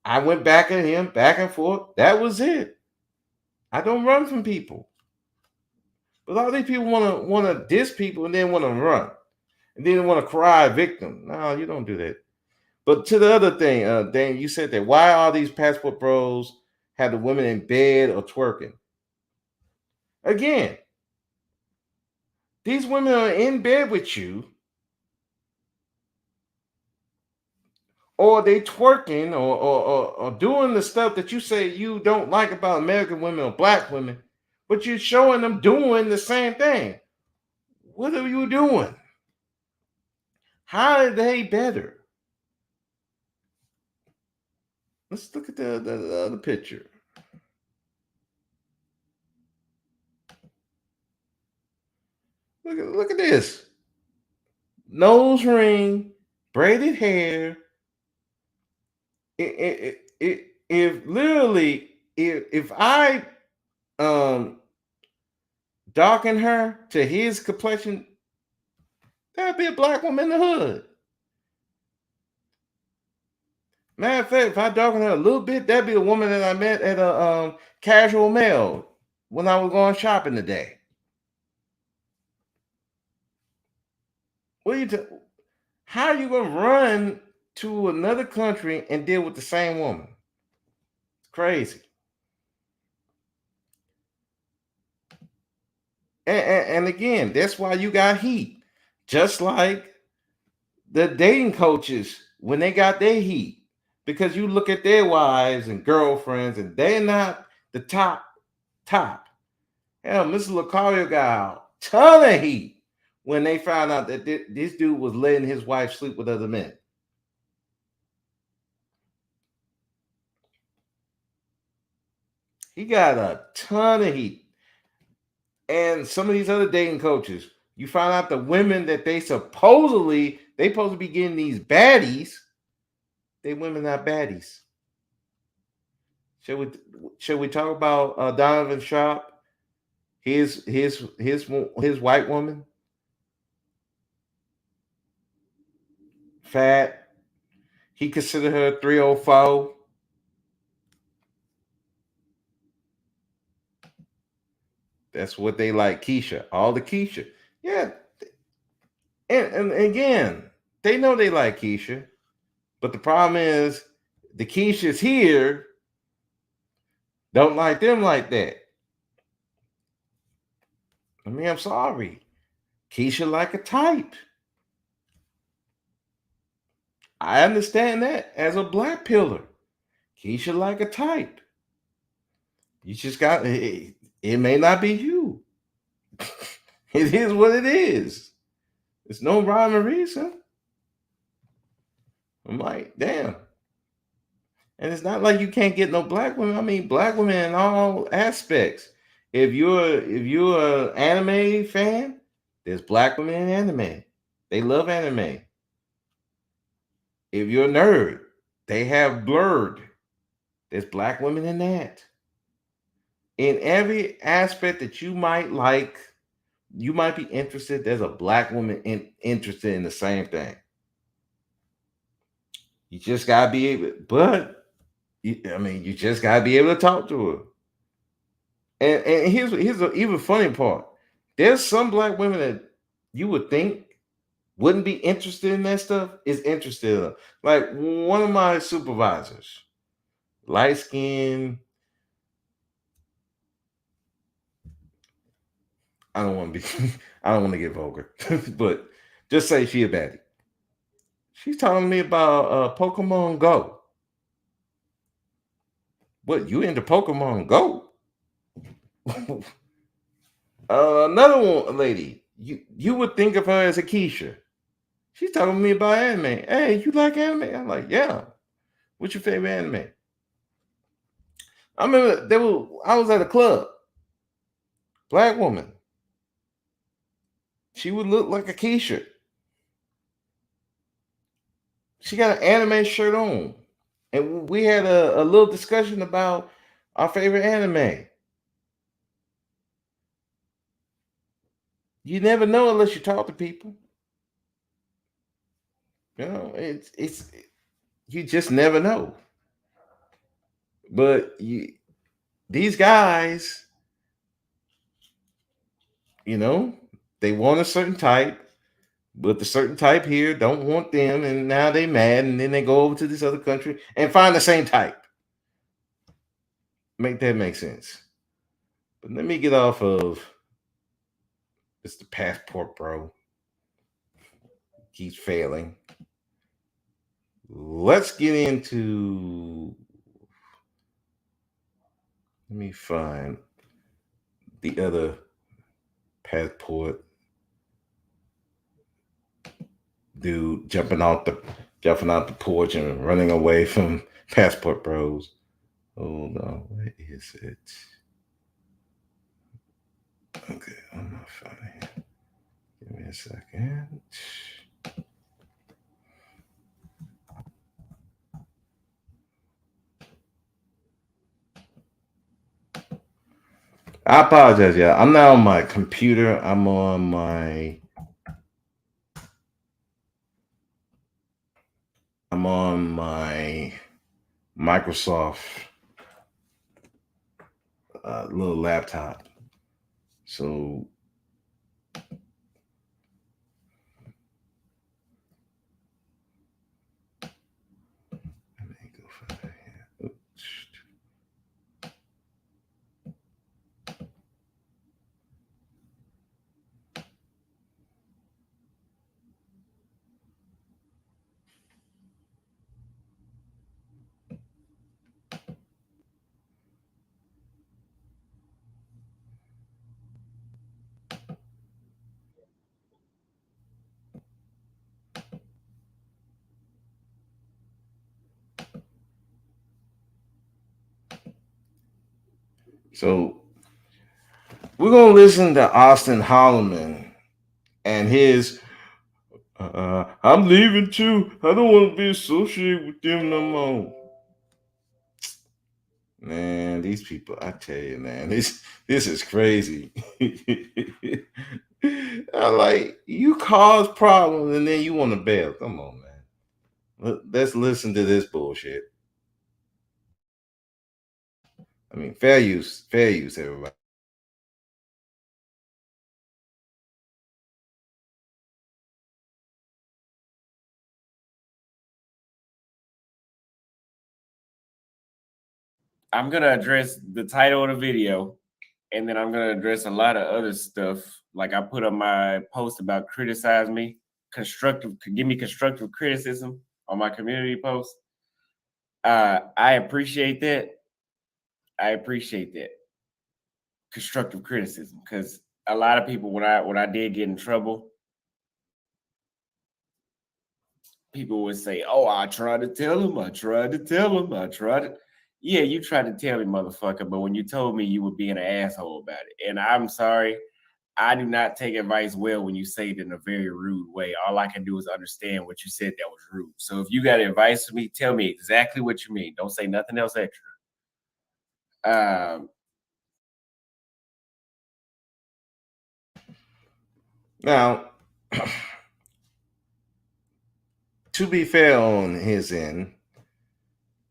I went back at him, back and forth. That was it. I don't run from people. But all these people want to diss people and then want to run. And then want to cry victim. No, you don't do that. But to the other thing, Dan, you said that why all these passport bros have the women in bed or twerking? Again, these women are in bed with you, or they twerking or doing the stuff that you say you don't like about American women or black women, but you're showing them doing the same thing. What are you doing? How are they better? Let's look at the other picture. Look at this. Nose ring, braided hair. If literally if I darken her to his complexion, that'd be a black woman in the hood. Matter of fact, if I darken her a little bit, that'd be the woman that I met at a casual mail when I was going shopping today. How are you gonna run to another country and deal with the same woman? It's crazy. And again, that's why you got heat. Just like the dating coaches when they got their heat. Because you look at their wives and girlfriends and they're not the top. Hell, Mr. Lucario got a ton of heat when they found out that this dude was letting his wife sleep with other men. He got a ton of heat. And some of these other dating coaches, you find out the women that they supposed to be getting these baddies, they women not baddies. Should we talk about Donovan Sharp? His white woman, fat. He considered her 304. That's what they like, Keisha. All the Keisha. Yeah. And again, they know they like Keisha. But the problem is the Keishas here don't like them like that. I mean, I'm sorry. Keisha like a type. I understand that as a black pillar. Keisha like a type. You just got it may not be you. It is what it is. There's no rhyme or reason. I'm like, damn. And it's not like you can't get no black women. I mean, black women in all aspects. If you're an anime fan, there's black women in anime. They love anime. If you're a nerd, they have Blurred. There's black women in that. In every aspect that you might like, you might be interested. There's a black woman interested in the same thing. You just gotta be able, but you just gotta be able to talk to her. And here's the even funny part. There's some black women that you would think wouldn't be interested in that stuff is interested in. Like one of my supervisors, light skin. I don't want to be. I don't want to get vulgar, but just say she a baddie. She's telling me about Pokemon Go. What, you into Pokemon Go? Another one, lady. You would think of her as a Keisha. She's talking to me about anime. Hey, you like anime? I'm like, yeah. What's your favorite anime? I remember I was at a club. Black woman. She would look like a Keisha. She got an anime shirt on. And we had a little discussion about our favorite anime. You never know unless you talk to people. You know, it's you just never know. But these guys, you know, they want a certain type, but the certain type here don't want them, and now they mad, and then they go over to this other country and find the same type. Make that make sense. But let me get off of this. The passport, bro, keeps failing. Let's get into. Let me find the other passport dude jumping out the porch and running away from Passport Bros. Hold on, where is it? Okay, I'm not finding it. Give me a second. I apologize, yeah. I'm not on my computer. I'm on my Microsoft little laptop. So let me go find it here. Oops. So we're gonna listen to Auston Holloman and his I'm leaving too. I don't want to be associated with them no more. Man, these people, I tell you, man, this is crazy. I like you cause problems and then you want to bail. Come on, man. Let's listen to this bullshit. I mean, fair use, everybody. I'm gonna address the title of the video, and then I'm gonna address a lot of other stuff. Like I put up my post about criticize me, give me constructive criticism on my community post. I appreciate that. I appreciate that constructive criticism because a lot of people when I did get in trouble, people would say, "Oh, I tried to tell him. I tried to tell him. I tried to." Yeah, you tried to tell me, motherfucker. But when you told me, you were being an asshole about it. And I'm sorry, I do not take advice well when you say it in a very rude way. All I can do is understand what you said that was rude. So if you got advice for me, tell me exactly what you mean. Don't say nothing else extra. Um, Now, to be fair on his end,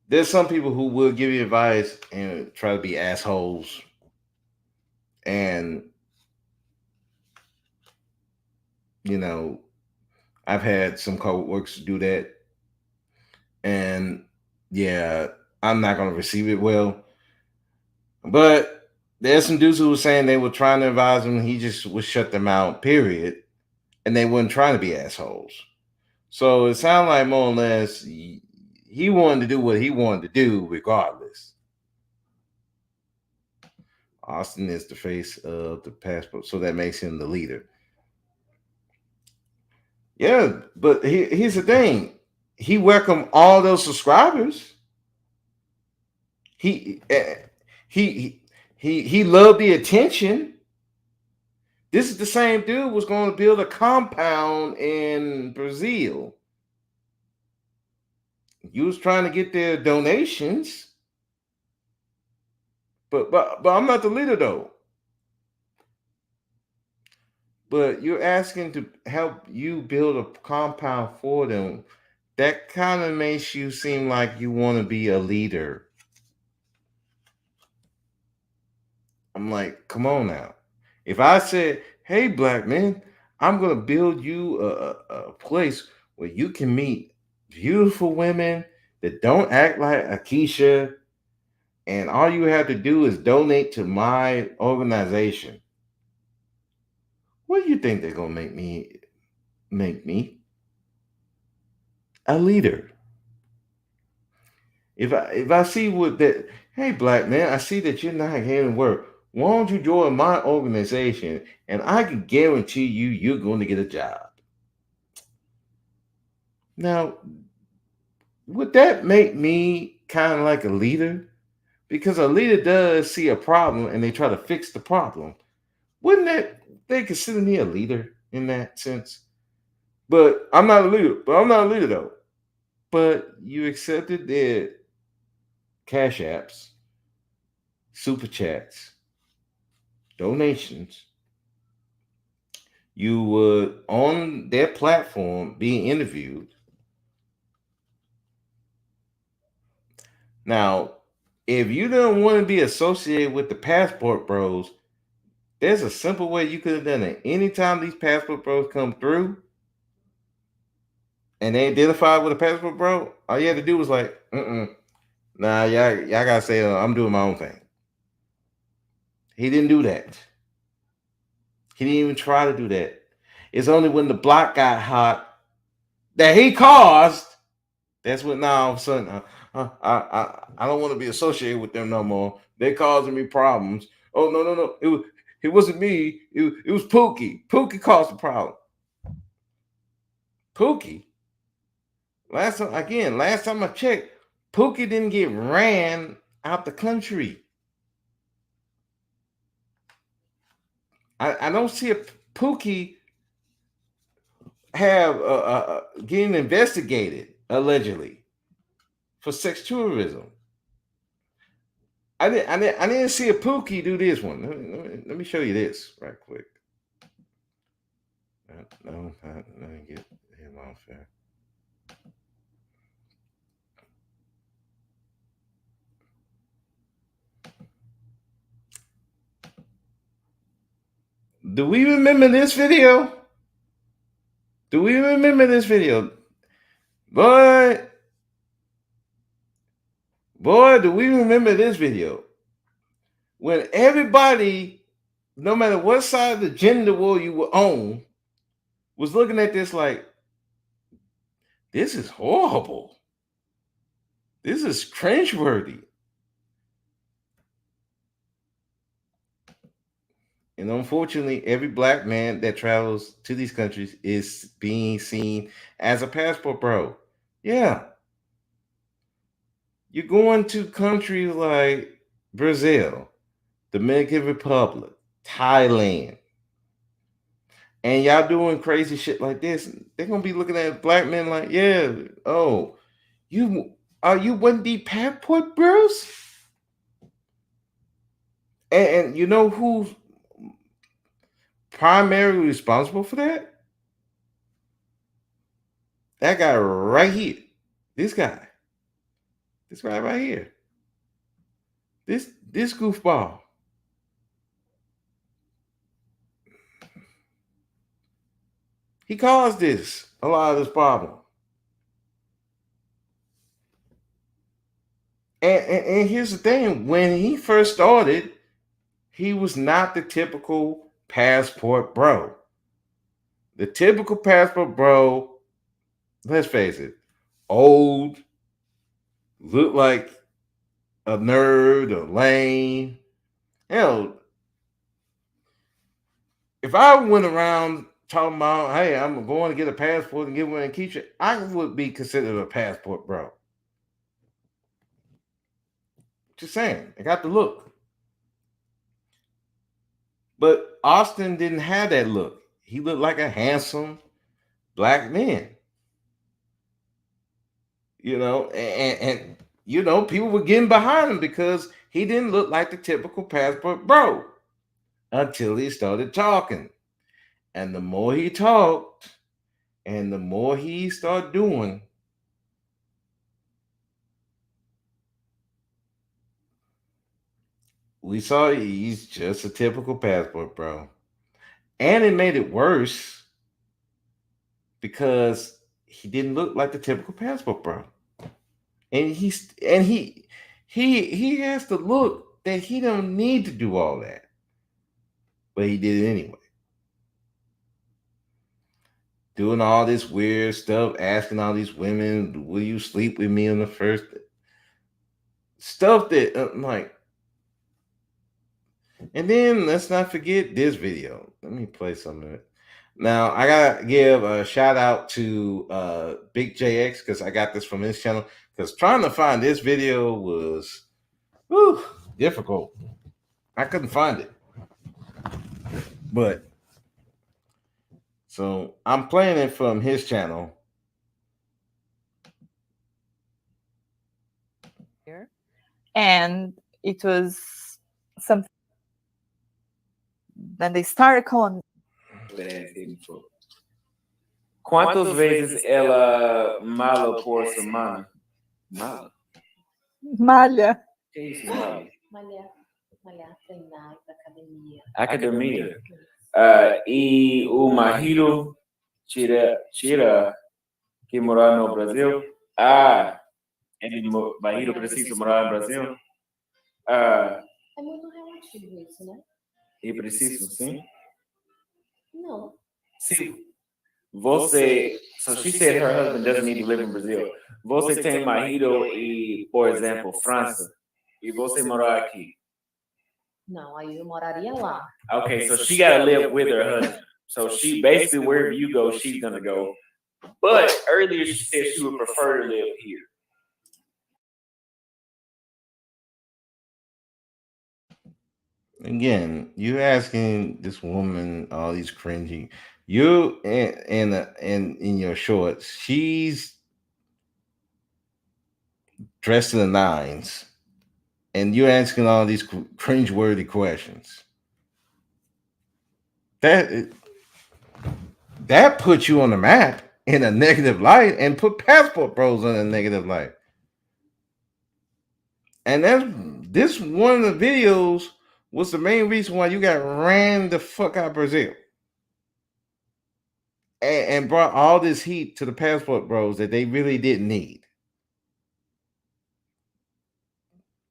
there's some people who will give you advice and try to be assholes. And, you know, I've had some co-workers do that. And yeah, I'm not going to receive it well. But there's some dudes who were saying they were trying to advise him. He just would shut them out, period. And they weren't trying to be assholes. So it sounded like more or less he wanted to do what he wanted to do regardless. Auston is the face of the passport, so that makes him the leader. Yeah, but here's the thing. He welcomed all those subscribers. He he loved the attention. This is the same dude was going to build a compound in Brazil. You was trying to get their donations. But I'm not the leader though. But you're asking to help you build a compound for them. That kind of makes you seem like you want to be a leader. I'm like, come on now. If I said, hey, black man, I'm going to build you a place where you can meet beautiful women that don't act like Akeisha, and all you have to do is donate to my organization. What do you think they're going to make me? A leader. If I see what that, hey black man, I see that you're not getting work. Why don't you join my organization and I can guarantee you're going to get a job. Now, would that make me kind of like a leader? Because a leader does see a problem and they try to fix the problem. Wouldn't that they consider me a leader in that sense? But I'm not a leader. But I'm not a leader though. But you accepted their cash apps, super chats, donations. You would on their platform being interviewed. Now, if you don't want to be associated with the Passport Bros, there's a simple way you could have done it. Anytime these Passport Bros come through and they identify with a Passport Bro, all you had to do was like, nah, y'all gotta say I'm doing my own thing. He didn't do that. He didn't even try to do that. It's only when the block got hot that he caused. That's what now all of a sudden I don't want to be associated with them no more. They're causing me problems. Oh no. It wasn't me. It was Pookie. Pookie caused the problem. Pookie. Last time I checked, Pookie didn't get ran out the country. I don't see a Pookie have getting investigated allegedly for sex tourism. I didn't see a Pookie do this one. Let me show you this right quick. No, let me get him off there. Do we remember this video? Do we remember this video? Boy, do we remember this video? When everybody, no matter what side of the gender war you were on, was looking at this like, this is horrible. This is cringeworthy. And unfortunately, every black man that travels to these countries is being seen as a passport bro. Yeah, you're going to countries like Brazil, Dominican Republic, Thailand, and y'all doing crazy shit like this. They're gonna be looking at black men like, yeah, oh, you are you wouldn't be passport bros? And you know who's primarily responsible for that? That guy right here. This guy. This guy right here. This goofball. He caused this, a lot of this problem. And here's the thing: when he first started, he was not the typical passport bro. The typical passport bro, let's face it, old, looked like a nerd or lame. Hell, if I went around talking about, hey, I'm going to get a passport and get one and keep it, I would be considered a passport bro. Just saying, I got the look. But Austin didn't have that look. He looked like a handsome black man. And people were getting behind him because he didn't look like the typical passport bro until he started talking. And the more he talked and the more he started doing, we saw he's just a typical passport bro. And it made it worse because he didn't look like the typical passport bro. And he has to look that he don't need to do all that. But he did it anyway. Doing all this weird stuff, asking all these women, will you sleep with me on the first stuff that I'm like. And then let's not forget this video. Let me play some of it. Now I gotta give a shout out to Big JX because I got this from his channel. Because trying to find this video was difficult. I couldn't find it. But so I'm playing it from his channel. And it was something. Then they started calling. Quantas vezes ela mala por semana? Mala? Malha. Que isso, mala? Malhar, treinar, ir pra academia. Academia. E o marido tira que morar no Brasil. Ele marido precisa morar no Brasil. É muito relativo isso, né? E preciso, sim? Não. Sim. Você, so she said her husband doesn't need to live in Brazil. Você tem marido e, por exemplo, França, e você morar aqui. Não, aí eu moraria lá. Okay, so she got to live with her husband. So she basically, wherever you go, she's going to go. But earlier she said she would prefer to live here. Again, you asking this woman all these cringy. You and in your shorts, she's dressed in the nines, and you're asking all these cringe-worthy questions. That puts you on the map in a negative light and put Passport Bros in a negative light. And this one of the videos was the main reason why you got ran the fuck out of Brazil. And brought all this heat to the Passport Bros that they really didn't need.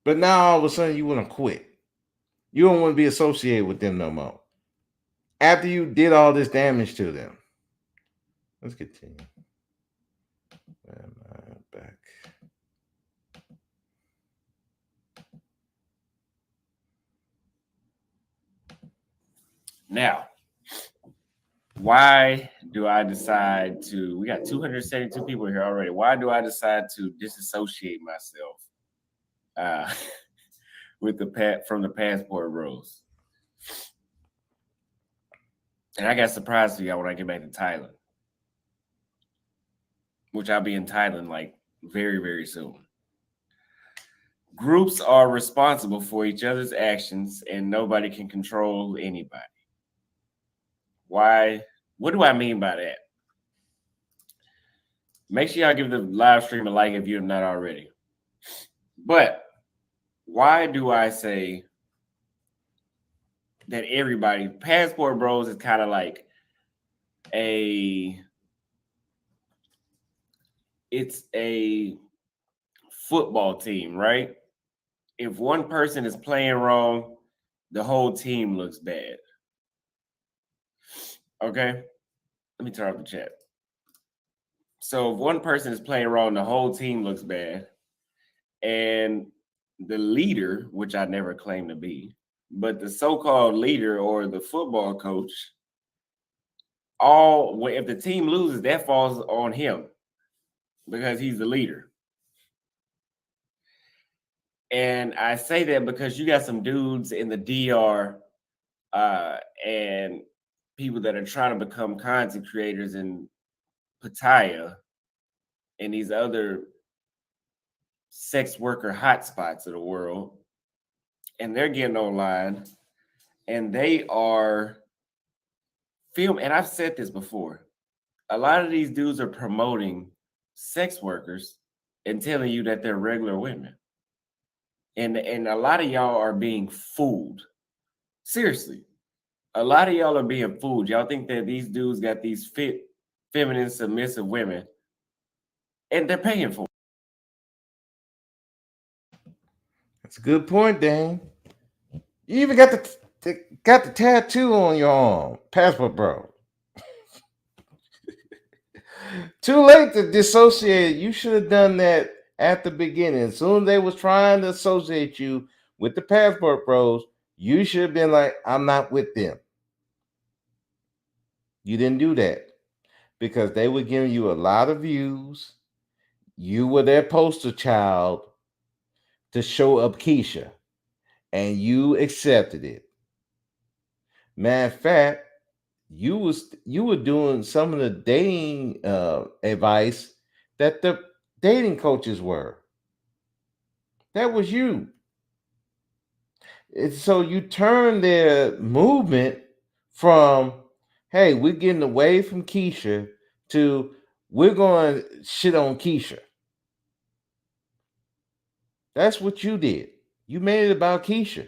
But now all of a sudden you want to quit. You don't want to be associated with them no more. After you did all this damage to them. Let's continue. Where am I back? Now, why do I decide to? We got 272 people here already. Why do I decide to disassociate myself with from the Passport Bros? And I got surprised for y'all when I get back to Thailand, which I'll be in Thailand like very, very soon. Groups are responsible for each other's actions, and nobody can control anybody. Why? What do I mean by that? Make sure y'all give the live stream a like if you have not already. But why do I say that everybody, Passport Bros is kind of like it's a football team, right? If one person is playing wrong, the whole team looks bad. Okay? Let me turn off the chat. So if one person is playing wrong, the whole team looks bad. And the leader, which I never claimed to be, but the so-called leader or the football coach, if the team loses, that falls on him because he's the leader. And I say that because you got some dudes in the DR and people that are trying to become content creators in Pattaya and these other sex worker hotspots of the world. And they're getting online and they are filming. And I've said this before. A lot of these dudes are promoting sex workers and telling you that they're regular women. And a lot of y'all are being fooled. Seriously. A lot of y'all are being fooled. Y'all think that these dudes got these fit, feminine, submissive women, and they're paying for it. That's a good point, Dane. You even got the tattoo on your arm, Passport Bro. Too late to dissociate. You should have done that at the beginning. As soon as they was trying to associate you with the Passport Bros, you should have been like, I'm not with them. You didn't do that because they were giving you a lot of views. You were their poster child to show up Keisha, and you accepted it. Matter of fact, you were doing some of the dating advice that the dating coaches were. That was you. So you turn their movement from, hey, we're getting away from Keisha to we're going to shit on Keisha. That's what you did. You made it about Keisha.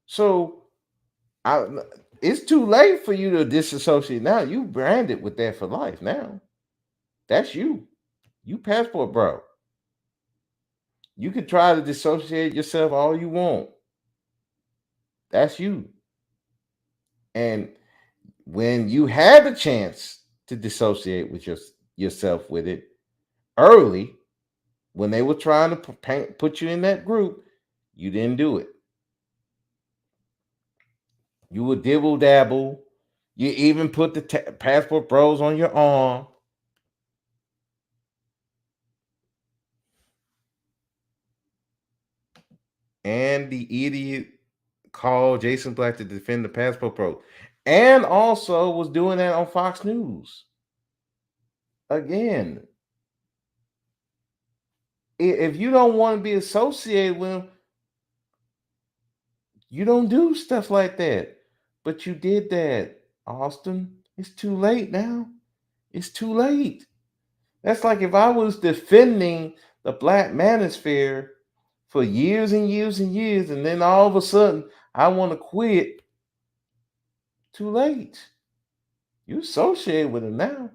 So it's too late for you to disassociate now. You branded with that for life now. That's you. You Passport Bro. You can try to dissociate yourself all you want. That's you. And when you had the chance to dissociate with yourself with it early, when they were trying to put you in that group, you didn't do it. You would dibble dabble. You even put the Passport Bros on your arm. And the idiot called Jason Black to defend the Passport Pro. And also was doing that on Fox News. Again, if you don't want to be associated with them, you don't do stuff like that. But you did that, Auston. It's too late now. It's too late. That's like if I was defending the Black Manosphere for years and years and years, and then all of a sudden I want to quit. Too late. You associate with him now.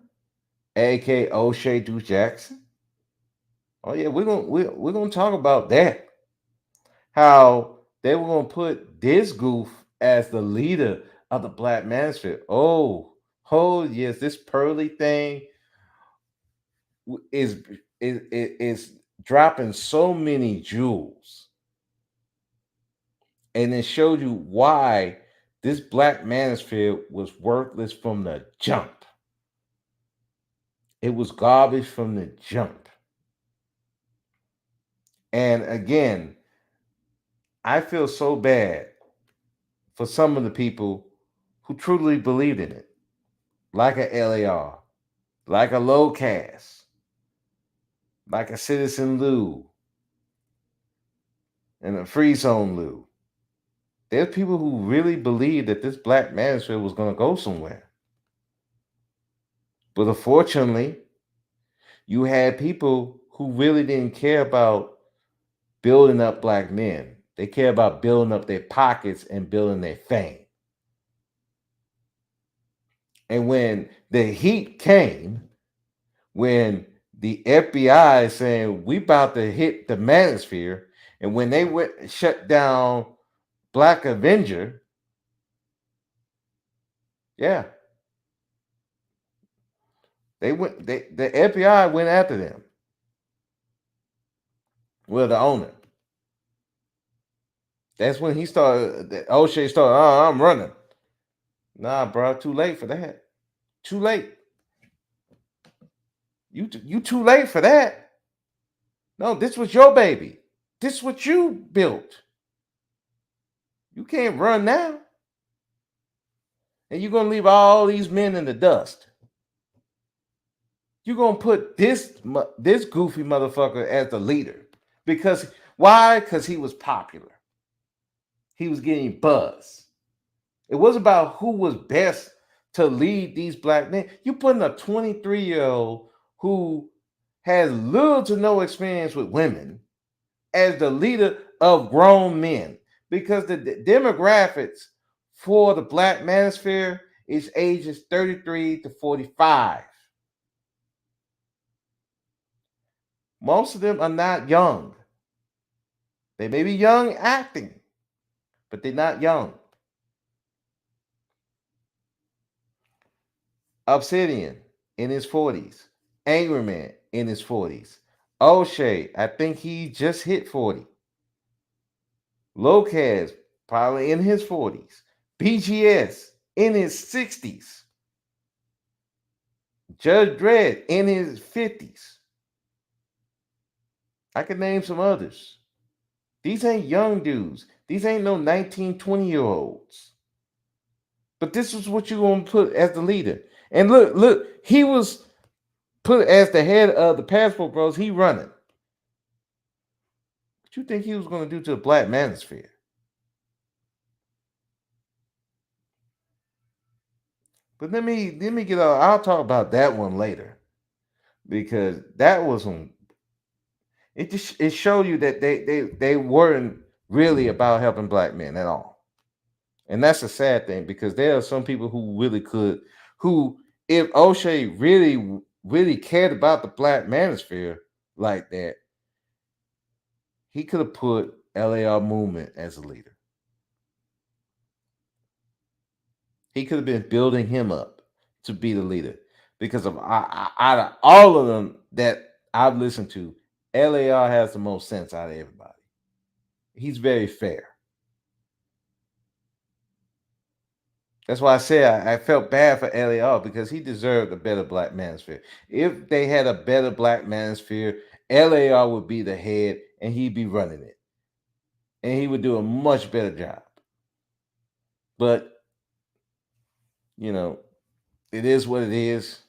A.K. O'Shea Duke Jackson. Oh yeah, we're gonna talk about that. How they were gonna put this goof as the leader of the Black Manosphere. Oh yes, this pearly thing is dropping so many jewels, and it showed you why this black manosphere was worthless from the jump. It was garbage from the jump. And again, I feel so bad for some of the people who truly believed in it, like a LAR, like a Low Cast, like a Citizen Lou, and a Free Zone Lou. There's people who really believed that this black manosphere was going to go somewhere. But unfortunately, you had people who really didn't care about building up black men. They care about building up their pockets and building their fame. And when the heat came, when the FBI is saying we about to hit the manosphere, and when they went and shut down Black Avenger, yeah, the FBI went after them. Well, the owner. That's when he started. O'Shea started. Oh, I'm running. Nah, bro, too late for that. Too late. You too late for that. No, this was your baby. This is what you built. You can't run now. And you're gonna leave all these men in the dust. You're gonna put this goofy motherfucker as the leader. Because why? Because he was popular. He was getting buzz. It was about who was best to lead these black men. You putting a 23-year-old who has little to no experience with women as the leader of grown men, because the demographics for the black manosphere is ages 33 to 45. Most of them are not young. They may be young acting, but they're not young. Obsidian in his 40s. Angry Man in his 40s. O'Shea, I think he just hit 40. Lopez, probably in his 40s. BGS in his 60s. Judge Dredd in his 50s. I could name some others. These ain't young dudes. These ain't no 19, 20-year-olds. But this is what you're going to put as the leader. And look, he was put as the head of the Passport Bros. He running. What you think he was going to do to the black manosphere? But let me get on. I'll talk about that one later, because that was some. It showed you that they weren't really about helping black men at all, and that's a sad thing, because there are some people who really could, who, if O'Shea really cared about the black manosphere like that, he could have put LAR movement as a leader. He could have been building him up to be the leader, because of out of all of them that I've listened to, LAR has the most sense out of everybody. He's very fair. That's why I say I felt bad for LAR, because he deserved a better black manosphere. If they had a better black manosphere, LAR would be the head and he'd be running it. And he would do a much better job. But, it is what it is.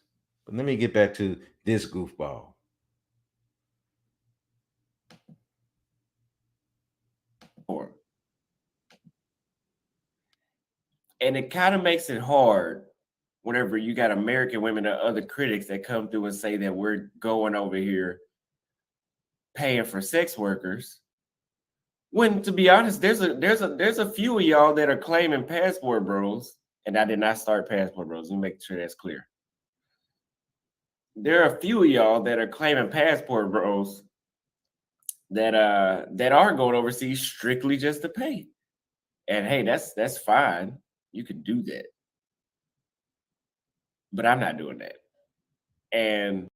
But let me get back to this goofball. And it kind of makes it hard whenever you got American women or other critics that come through and say that we're going over here paying for sex workers. When, to be honest, there's a few of y'all that are claiming Passport Bros, and I did not start Passport Bros. Let me make sure that's clear. There are a few of y'all that are claiming Passport Bros that are going overseas strictly just to pay. And hey, that's fine. You can do that. But I'm not doing that. And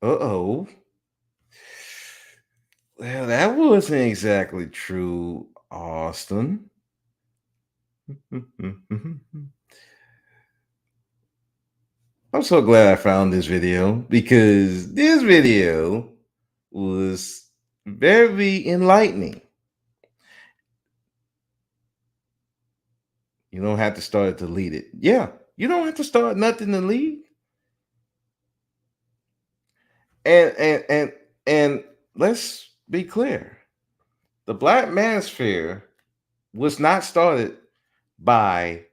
Uh-oh. Well, that wasn't exactly true, Austin. I'm so glad I found this video because this video was very enlightening. You don't have to start it to lead it. Yeah, you don't have to start nothing to lead. And let's be clear. The Black Manosphere was not started by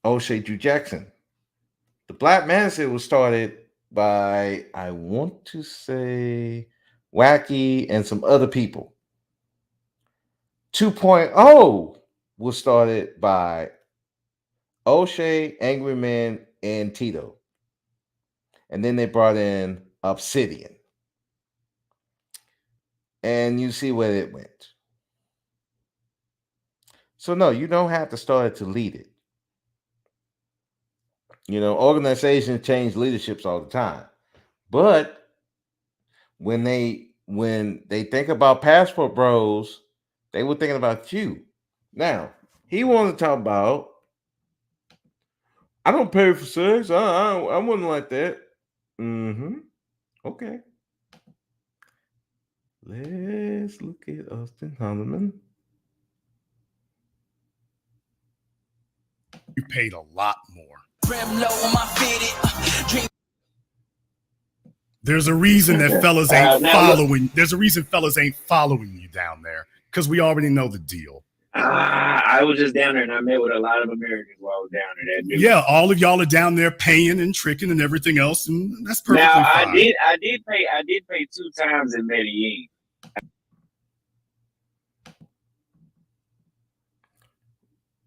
O'Shea Drew Jackson. The Black Manosphere was started by, I want to say, Wacky and some other people. 2.0 was started by O'Shea, Angry Man, and Tito. And then they brought in Obsidian. And you see where it went. So no, you don't have to start it to lead it. You know, organizations change leaderships all the time. But when they think about Passport Bros, they were thinking about you. Now, he wanted to talk about, I don't pay for sex. I wouldn't like that. Okay. Let's look at Auston Holloman. You paid a lot more. There's a reason that fellas ain't following. There's a reason fellas ain't following you down there because we already know the deal. I was just down there and I met with a lot of Americans while I was down there. Yeah, all of y'all are down there paying and tricking and everything else, and that's perfectly fine. I did pay 2 times in Medellin.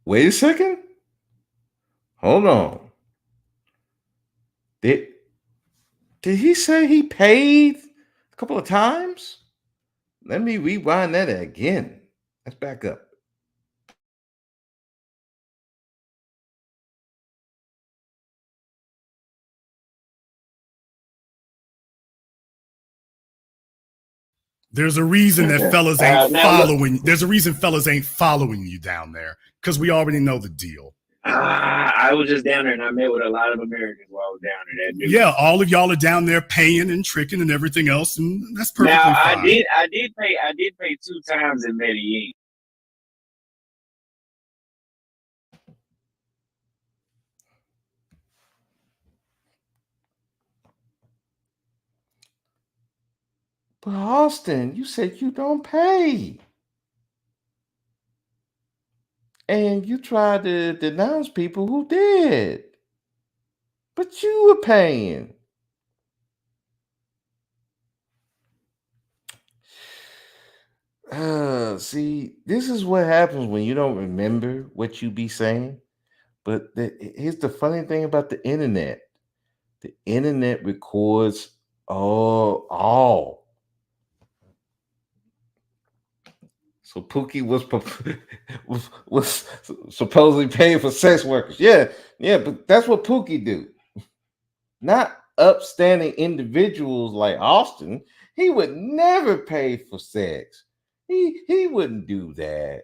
Wait a second. Hold on. Did he say he paid a couple of times? Let me rewind that again. Let's back up. There's a reason that fellas ain't following. There's a reason fellas ain't following you down there because we already know the deal. I was just down there and I met with a lot of Americans while I was down there. Yeah, all of y'all are down there paying and tricking and everything else, and that's perfectly fine. I did pay 2 times in Medellin. But Austin, you said you don't pay. And you tried to denounce people who did. But you were paying. See, this is what happens when you don't remember what you be saying. But here's the funny thing about the internet. The internet records all. So Pookie was supposedly paying for sex workers. Yeah, but that's what Pookie do. Not upstanding individuals like Auston. He would never pay for sex. He wouldn't do that.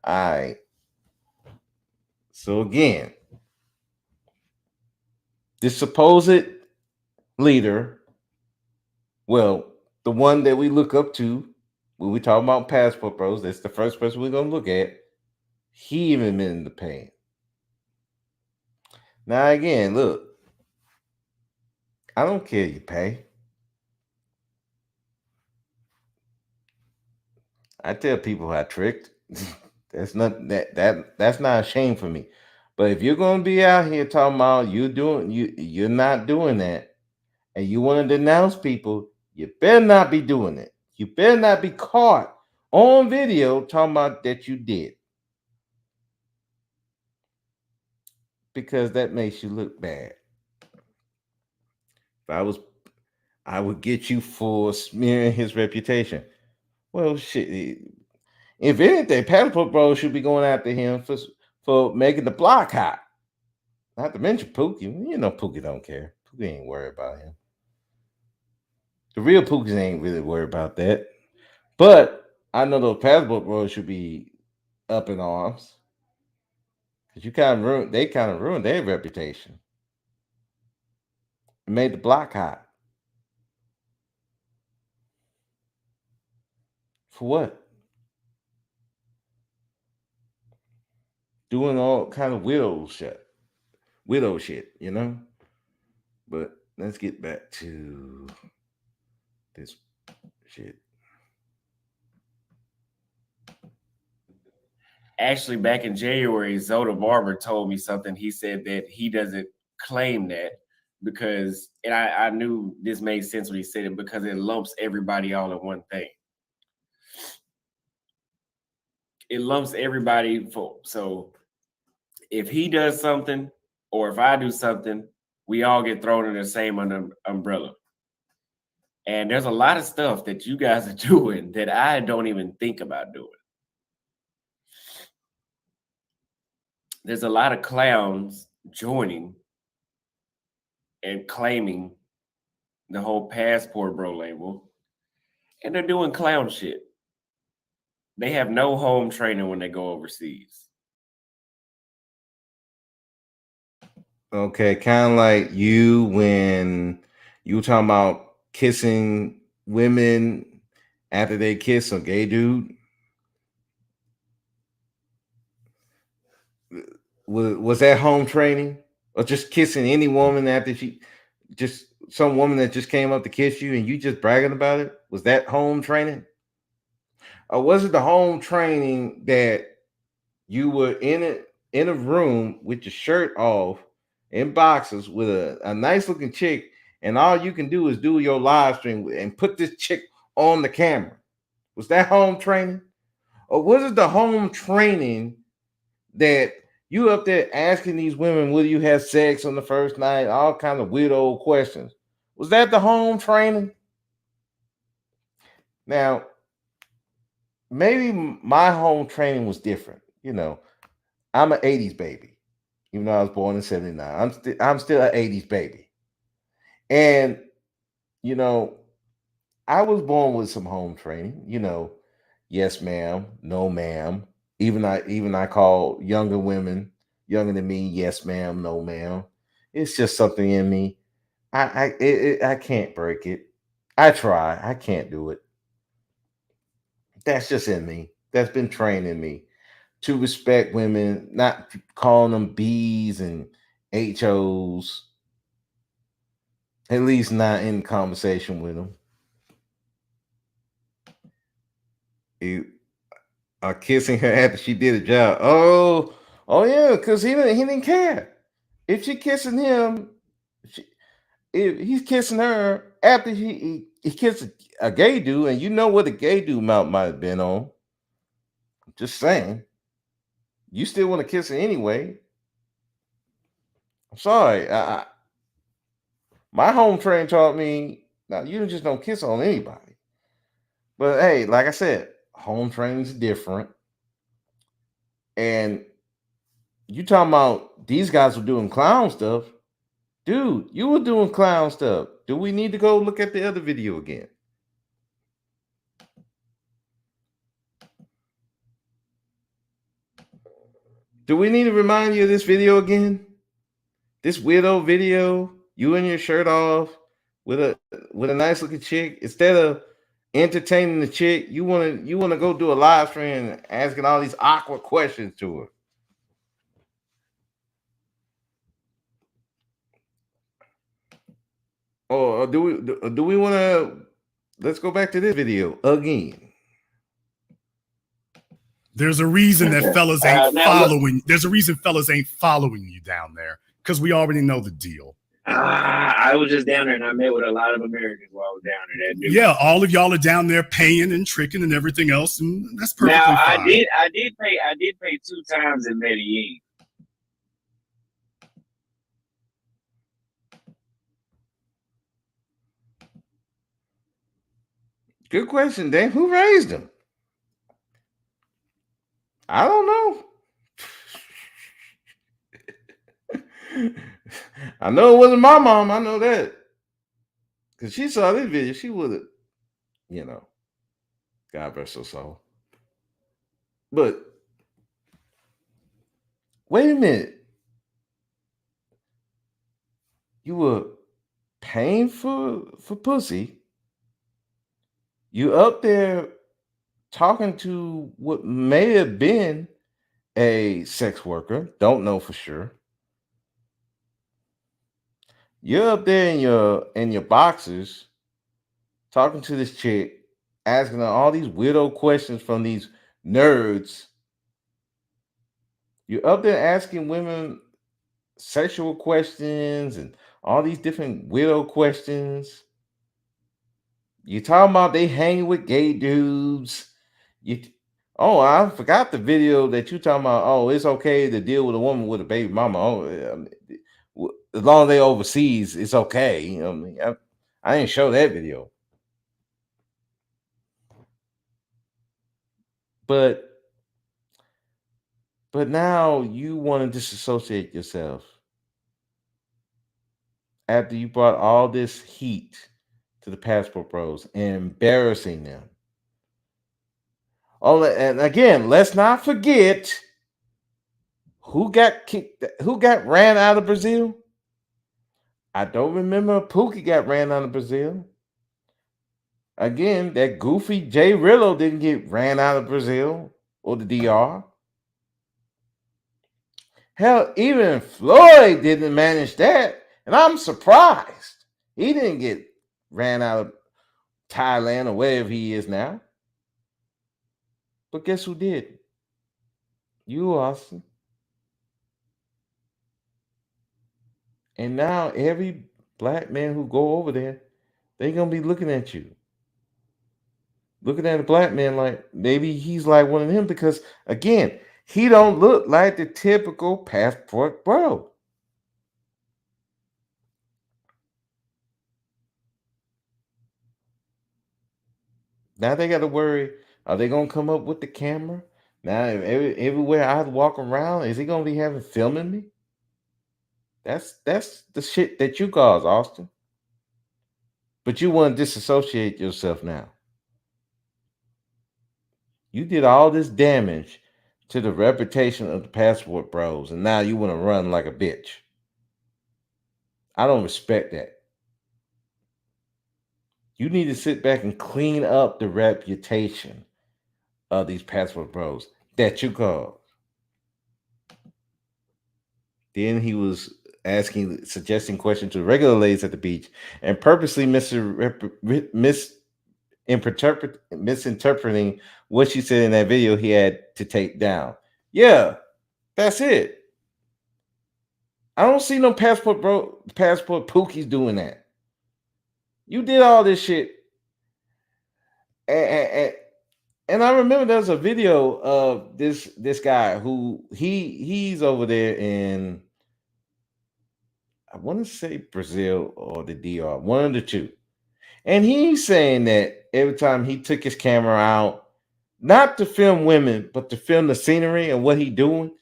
All right. So again, this supposed leader, well, the one that we look up to when we talk about Passport Bros, that's the first person we're going to look at. He even been in the pain. Now, again, look, I don't care you pay. I tell people I tricked. That's not that's not a shame for me. But if you're going to be out here talking about you're not doing that, and you want to denounce people, you better not be doing it. You better not be caught on video talking about that you did. Because that makes you look bad. If I would get you for smearing his reputation. Well, shit. If anything, PassportBros should be going after him for making the block hot. Not to mention Pookie. You know Pookie don't care. Pookie ain't worried about him. The real Pookies ain't really worried about that. But I know those passport bros should be up in arms. Because they kind of ruined their reputation. It made the block hot. For what? Doing all kind of widow shit, you know? But let's get back to this shit. Actually, back in January, Zoda Barber told me something. He said that he doesn't claim that because, and I knew this made sense when he said it, because it lumps everybody all in one thing. It lumps everybody so if he does something or if I do something, we all get thrown in the same umbrella. And there's a lot of stuff that you guys are doing that I don't even think about doing. There's a lot of clowns joining and claiming the whole PassportBro label, and they're doing clown shit. They have no home training when they go overseas. Okay, kind of like you when you were talking about kissing women after they kiss a gay dude. Was that home training, or just kissing any woman after just some woman that just came up to kiss you and you just bragging about it? Was that home training, or was it the home training that you were in a room with your shirt off in boxes with a nice looking chick, and all you can do is do your live stream and put this chick on the camera? Was that home training, or was it the home training that you up there asking these women, will you have sex on the first night? All kind of weird old questions. Was that the home training? Now, maybe my home training was different. You know, I'm an 80s baby, even though I was born in 79. I'm still an 80s baby. And, you know, I was born with some home training, you know, yes, ma'am, no, ma'am. Even I call younger women, younger than me, yes, ma'am, no, ma'am. It's just something in me. I can't break it. I try. I can't do it. That's just in me. That's been trained in me to respect women, not calling them B's and HOs. At least not in conversation with them. You are kissing her after she did a job. Oh yeah, because he didn't care. If she kissing him, if he's kissing her after he kissed a gay dude, and you know what a gay dude mouth might have been on. I'm just saying. You still want to kiss her anyway. I'm sorry. My home train taught me, now you just don't kiss on anybody. But hey, like I said, home training is different. And you talking about these guys were doing clown stuff. Dude, you were doing clown stuff. Do we need to go look at the other video again? Do we need to remind you of this video again? This weirdo video, you and your shirt off with a nice looking chick. Instead of entertaining the chick, you wanna go do a live stream and asking all these awkward questions to her. Or do we want to? Let's go back to this video again. There's a reason that fellas ain't following. There's a reason fellas ain't following you down there, because we already know the deal. I was just down there and I met with a lot of Americans while I was down there. That dude. Yeah, all of y'all are down there paying and tricking and everything else, and that's perfectly fine. I did pay 2 times in Medellin. Good question, Dan. Who raised him? I don't know. I know it wasn't my mom. I know that. Because she saw this video, she would have, God rest her soul. But wait a minute. You were paying for pussy. You up there talking to what may have been a sex worker. Don't know for sure. You're up there in your boxers talking to this chick, asking her all these weirdo questions from these nerds. You're up there asking women sexual questions and all these different weirdo questions. You talking about they hanging with gay dudes. I forgot the video that you talking about. Oh, it's okay to deal with a woman with a baby mama. As long as they overseas, it's okay. You know what I mean? I didn't show that video. But now you want to disassociate yourself after you brought all this heat to the Passport Bros, embarrassing them. Oh, and again, let's not forget who got ran out of Brazil. I don't remember Pookie got ran out of Brazil. Again, that goofy Jay Rillo didn't get ran out of Brazil or the DR. Hell, even Floyd didn't manage that. And I'm surprised. He didn't get ran out of Thailand or wherever he is now. But guess who did? You, Auston. And now every black man who go over there, they're going to be looking at you. Looking at a black man like maybe he's like one of them because, again, he don't look like the typical passport bro. Now they got to worry, are they going to come up with the camera? Now, everywhere I walk around, is he going to be having filming me? That's the shit that you cause, Auston. But you want to disassociate yourself now. You did all this damage to the reputation of the Passport Bros, and now you want to run like a bitch. I don't respect that. You need to sit back and clean up the reputation of these Passport Bros that you caused. Then he was suggesting questions to regular ladies at the beach and purposely misinterpreting what she said in that video he had to take down. Yeah, that's it. I don't see no passport pookies doing that. You did all this shit. And I remember there was a video of this guy who he's over there in, I want to say Brazil or the DR, one of the two. And he's saying that every time he took his camera out, not to film women, but to film the scenery and what he doing,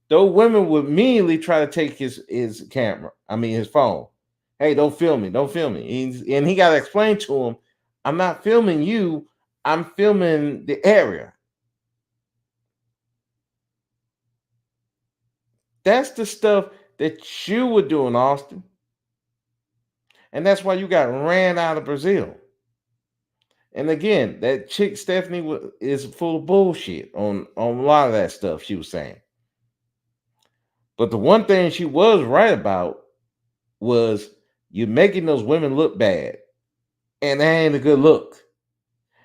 those women would immediately try to take his phone. Hey, don't film me. Don't film me. And he got to explain to him, I'm not filming you. I'm filming the area. That's the stuff that you were doing, Auston. And that's why you got ran out of Brazil. And again, that chick Stephanie is full of bullshit on a lot of that stuff she was saying. But the one thing she was right about was you're making those women look bad. And that ain't a good look.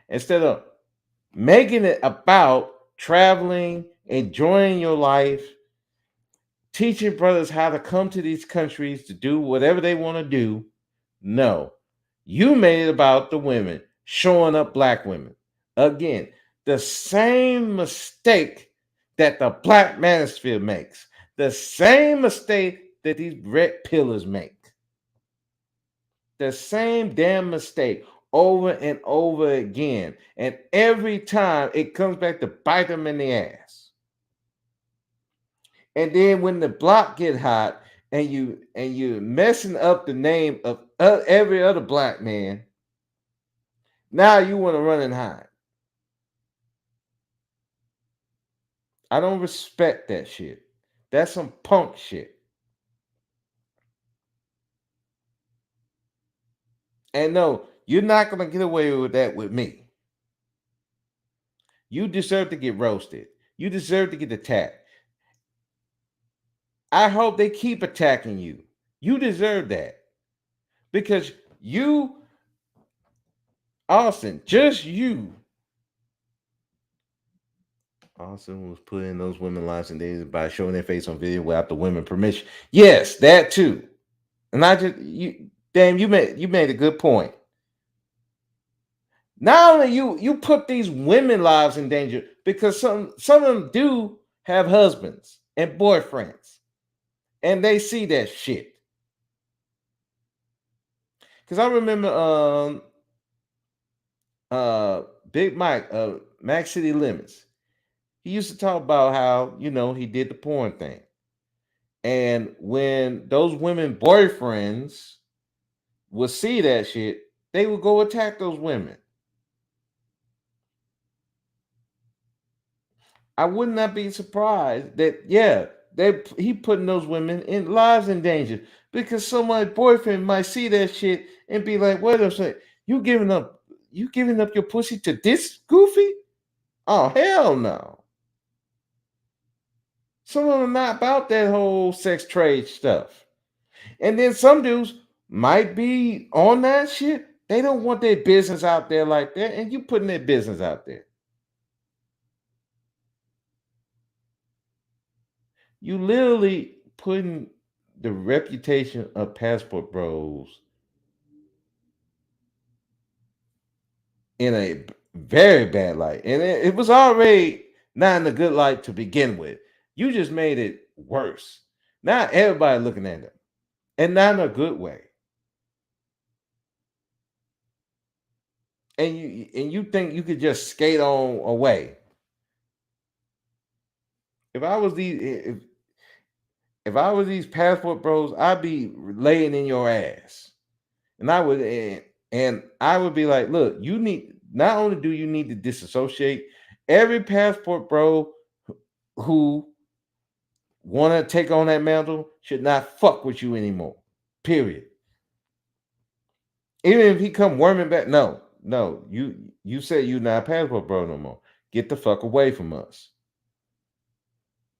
Instead of making it about traveling, enjoying your life, teaching brothers how to come to these countries to do whatever they want to do. No, you made it about the women, showing up black women. Again, the same mistake that the Black Manosphere makes, the same mistake that these red pillars make. The same damn mistake over and over again. And every time it comes back to bite them in the ass. And then when the block get hot, and you're messing up the name of every other black man. Now you want to run and hide. I don't respect that shit. That's some punk shit. And no, you're not gonna get away with that with me. You deserve to get roasted. You deserve to get attacked. I hope they keep attacking you. You deserve that. Because you, Auston, just you. Auston was putting those women lives in danger by showing their face on video without the women permission. Yes, that too. And I just you made a good point. Not only you put these women lives in danger because some of them do have husbands and boyfriends, and they see that shit. Because I remember Big Mike, Max City Limits. He used to talk about how, he did the porn thing. And when those women boyfriends would see that shit, they would go attack those women. I would not be surprised that, he putting those women in lives in danger because somebody's boyfriend might see that shit and be like, wait a second, you giving up your pussy to this goofy? Oh, hell no. Some of them are not about that whole sex trade stuff. And then some dudes might be on that shit. They don't want their business out there like that, and you putting their business out there. You literally putting the reputation of Passport Bros in a very bad light. And it was already not in a good light to begin with. You just made it worse. Now everybody looking at them. And not in a good way. And you think you could just skate on away. If I was these Passport Bros, I'd be laying in your ass. And I would be like, look, you need, not only do you need to disassociate, every Passport Bro who want to take on that mantle should not fuck with you anymore. Period. Even if he come worming back, no, you said you not a Passport Bro no more. Get the fuck away from us.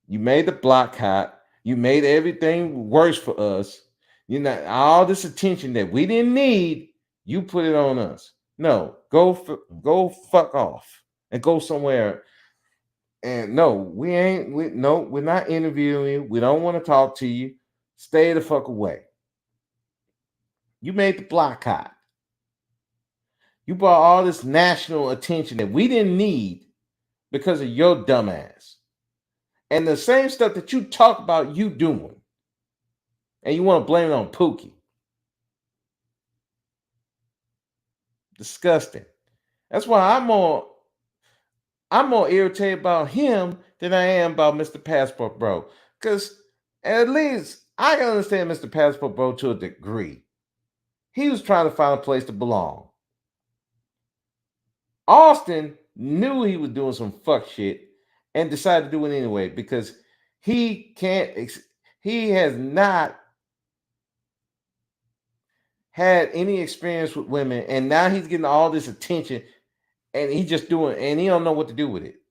You made the block hot. You made everything worse for us. All this attention that we didn't need, you put it on us. No, go fuck off and go somewhere. And no, we're not interviewing you. We don't want to talk to you. Stay the fuck away. You made the block hot. You brought all this national attention that we didn't need because of your dumb ass. And the same stuff that you talk about you doing. And you want to blame it on Pookie. Disgusting. That's why I'm more irritated about him than I am about Mr. Passport Bro. Because at least I can understand Mr. Passport Bro to a degree. He was trying to find a place to belong. Auston knew he was doing some fuck shit and decided to do it anyway because he has not had any experience with women, and now he's getting all this attention, and he don't know what to do with it.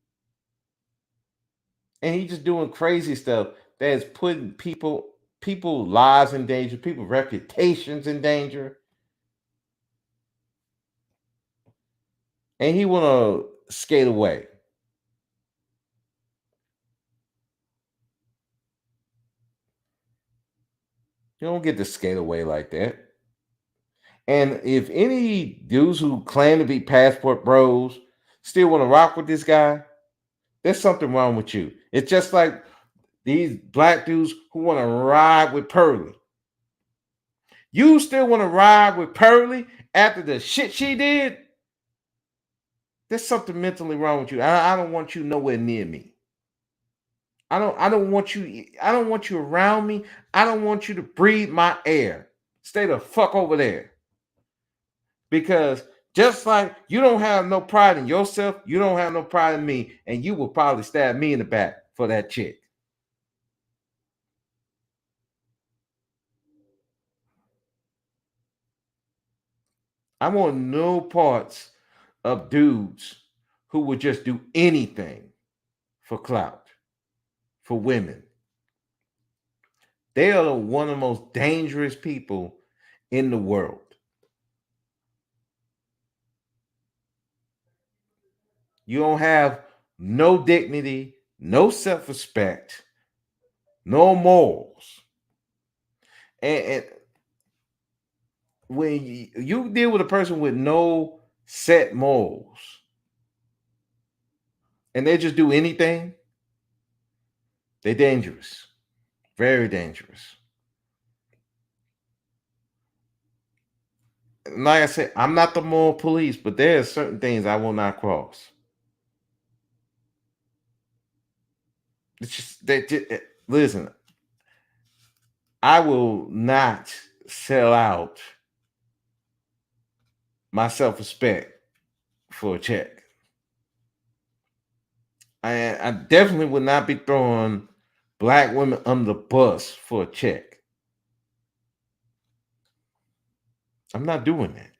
And he's just doing crazy stuff that is putting people's lives in danger, people's reputations in danger. And he want to skate away. You don't get to skate away like that. And if any dudes who claim to be Passport Bros still want to rock with this guy, there's something wrong with you. It's just like these black dudes who want to ride with Pearly. You still want to ride with Pearly after the shit she did? There's something mentally wrong with you. I don't want you nowhere near me. I don't want you. I don't want you around me. I don't want you to breathe my air. Stay the fuck over there. Because just like you don't have no pride in yourself, you don't have no pride in me, and you will probably stab me in the back for that chick. I want no parts of dudes who would just do anything for clout, for women. They are one of the most dangerous people in the world. You don't have no dignity, no self-respect, no morals. And when you deal with a person with no set morals and they just do anything, they're dangerous. Very dangerous. And like I said, I'm not the moral police, but there are certain things I will not cross. It's just that. Listen, I will not sell out my self-respect for a check. I definitely would not be throwing black women under the bus for a check. I'm not doing that.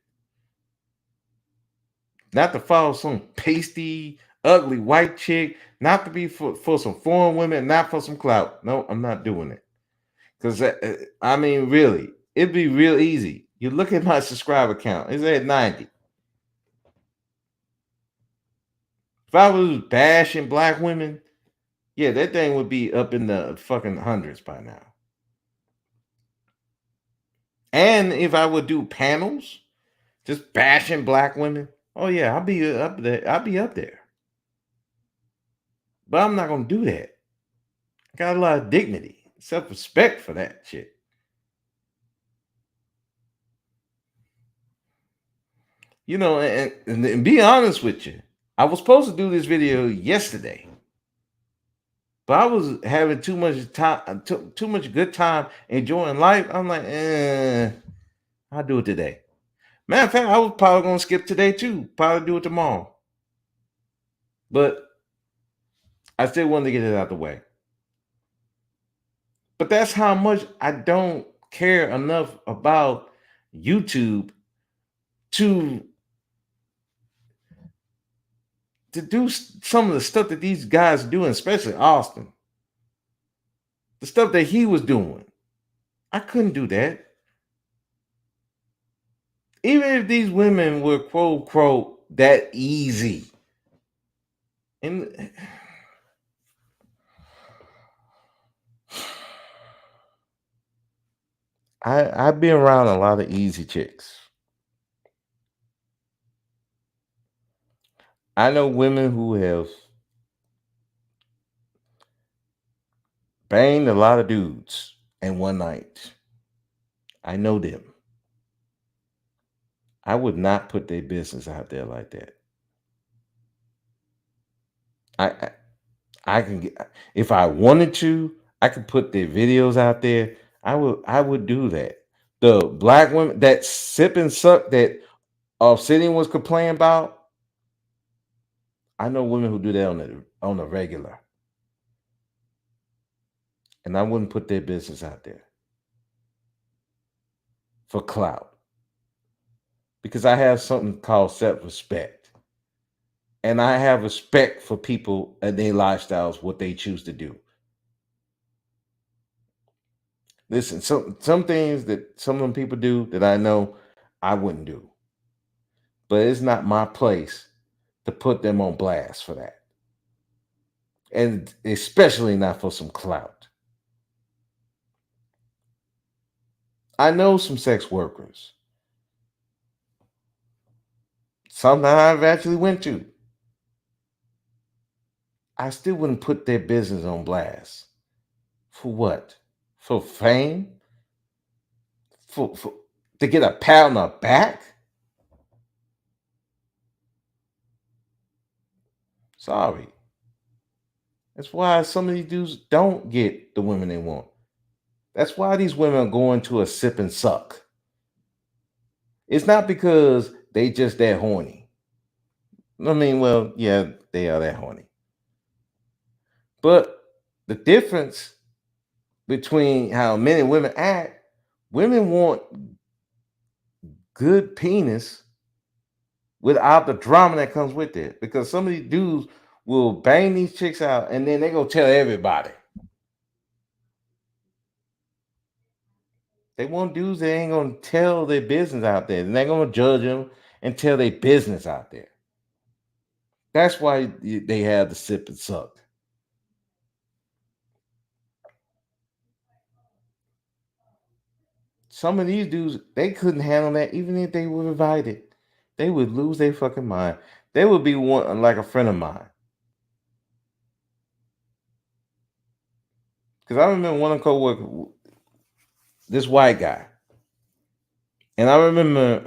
Not to follow some pasty, ugly white chick, not to be for some foreign women, not for some clout. No, I'm not doing it. Because, I mean, really, it'd be real easy. You look at my subscriber count, it's at 90. If I was bashing black women, yeah, that thing would be up in the fucking hundreds by now. And if I would do panels, just bashing black women, oh yeah, I'll be up there. I'll be up there. But I'm not gonna do that. I got a lot of dignity, self-respect for that shit. You know, and be honest with you, I was supposed to do this video yesterday, but I was having too much time, too much good time enjoying life. I'm like, I'll do it today. Matter of fact, I was probably gonna skip today too. Probably do it tomorrow. But I still wanted to get it out the way. But that's how much I don't care enough about YouTube to do some of the stuff that these guys are doing, especially Auston. The stuff that he was doing. I couldn't do that. Even if these women were quote unquote that easy. And I've been around a lot of easy chicks. I know women who have banged a lot of dudes in one night. I know them. I would not put their business out there like that. I can get, if I wanted to, I could put their videos out there. I would do that. The black women that sip and suck that Obsidian was complaining about, I know women who do that on a regular. And I wouldn't put their business out there for clout. Because I have something called self-respect. And I have respect for people and their lifestyles, what they choose to do. Listen, some things that some of them people do that I know I wouldn't do. But it's not my place to put them on blast for that. And especially not for some clout. I know some sex workers. Some that I've actually went to. I still wouldn't put their business on blast. For what? For fame? For to get a pat on the back? Sorry. That's why some of these dudes don't get the women they want. That's why these women are going to a sip and suck. It's not because they just that horny. I mean, well, yeah, they are that horny. But the difference between how men and women act, women want good penis without the drama that comes with it. Because some of these dudes will bang these chicks out and then they go tell everybody. They want dudes that ain't gonna tell their business out there. And they're gonna judge them and tell their business out there. That's why they have the sip and suck. Some of these dudes, they couldn't handle that even if they were invited. They would lose their fucking mind. They would be one like a friend of mine. Because I remember one of the co-workers, this white guy. And I remember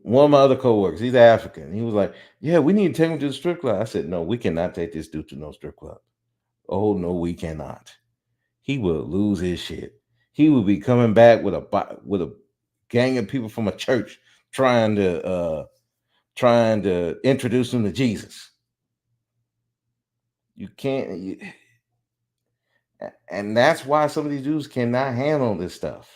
one of my other co-workers, he's African. He was like, yeah, we need to take him to the strip club. I said, no, we cannot take this dude to no strip club. Oh, no, we cannot. He will lose his shit. He will be coming back with a gang of people from a church trying to introduce him to Jesus. You can't, and that's why some of these dudes cannot handle this stuff.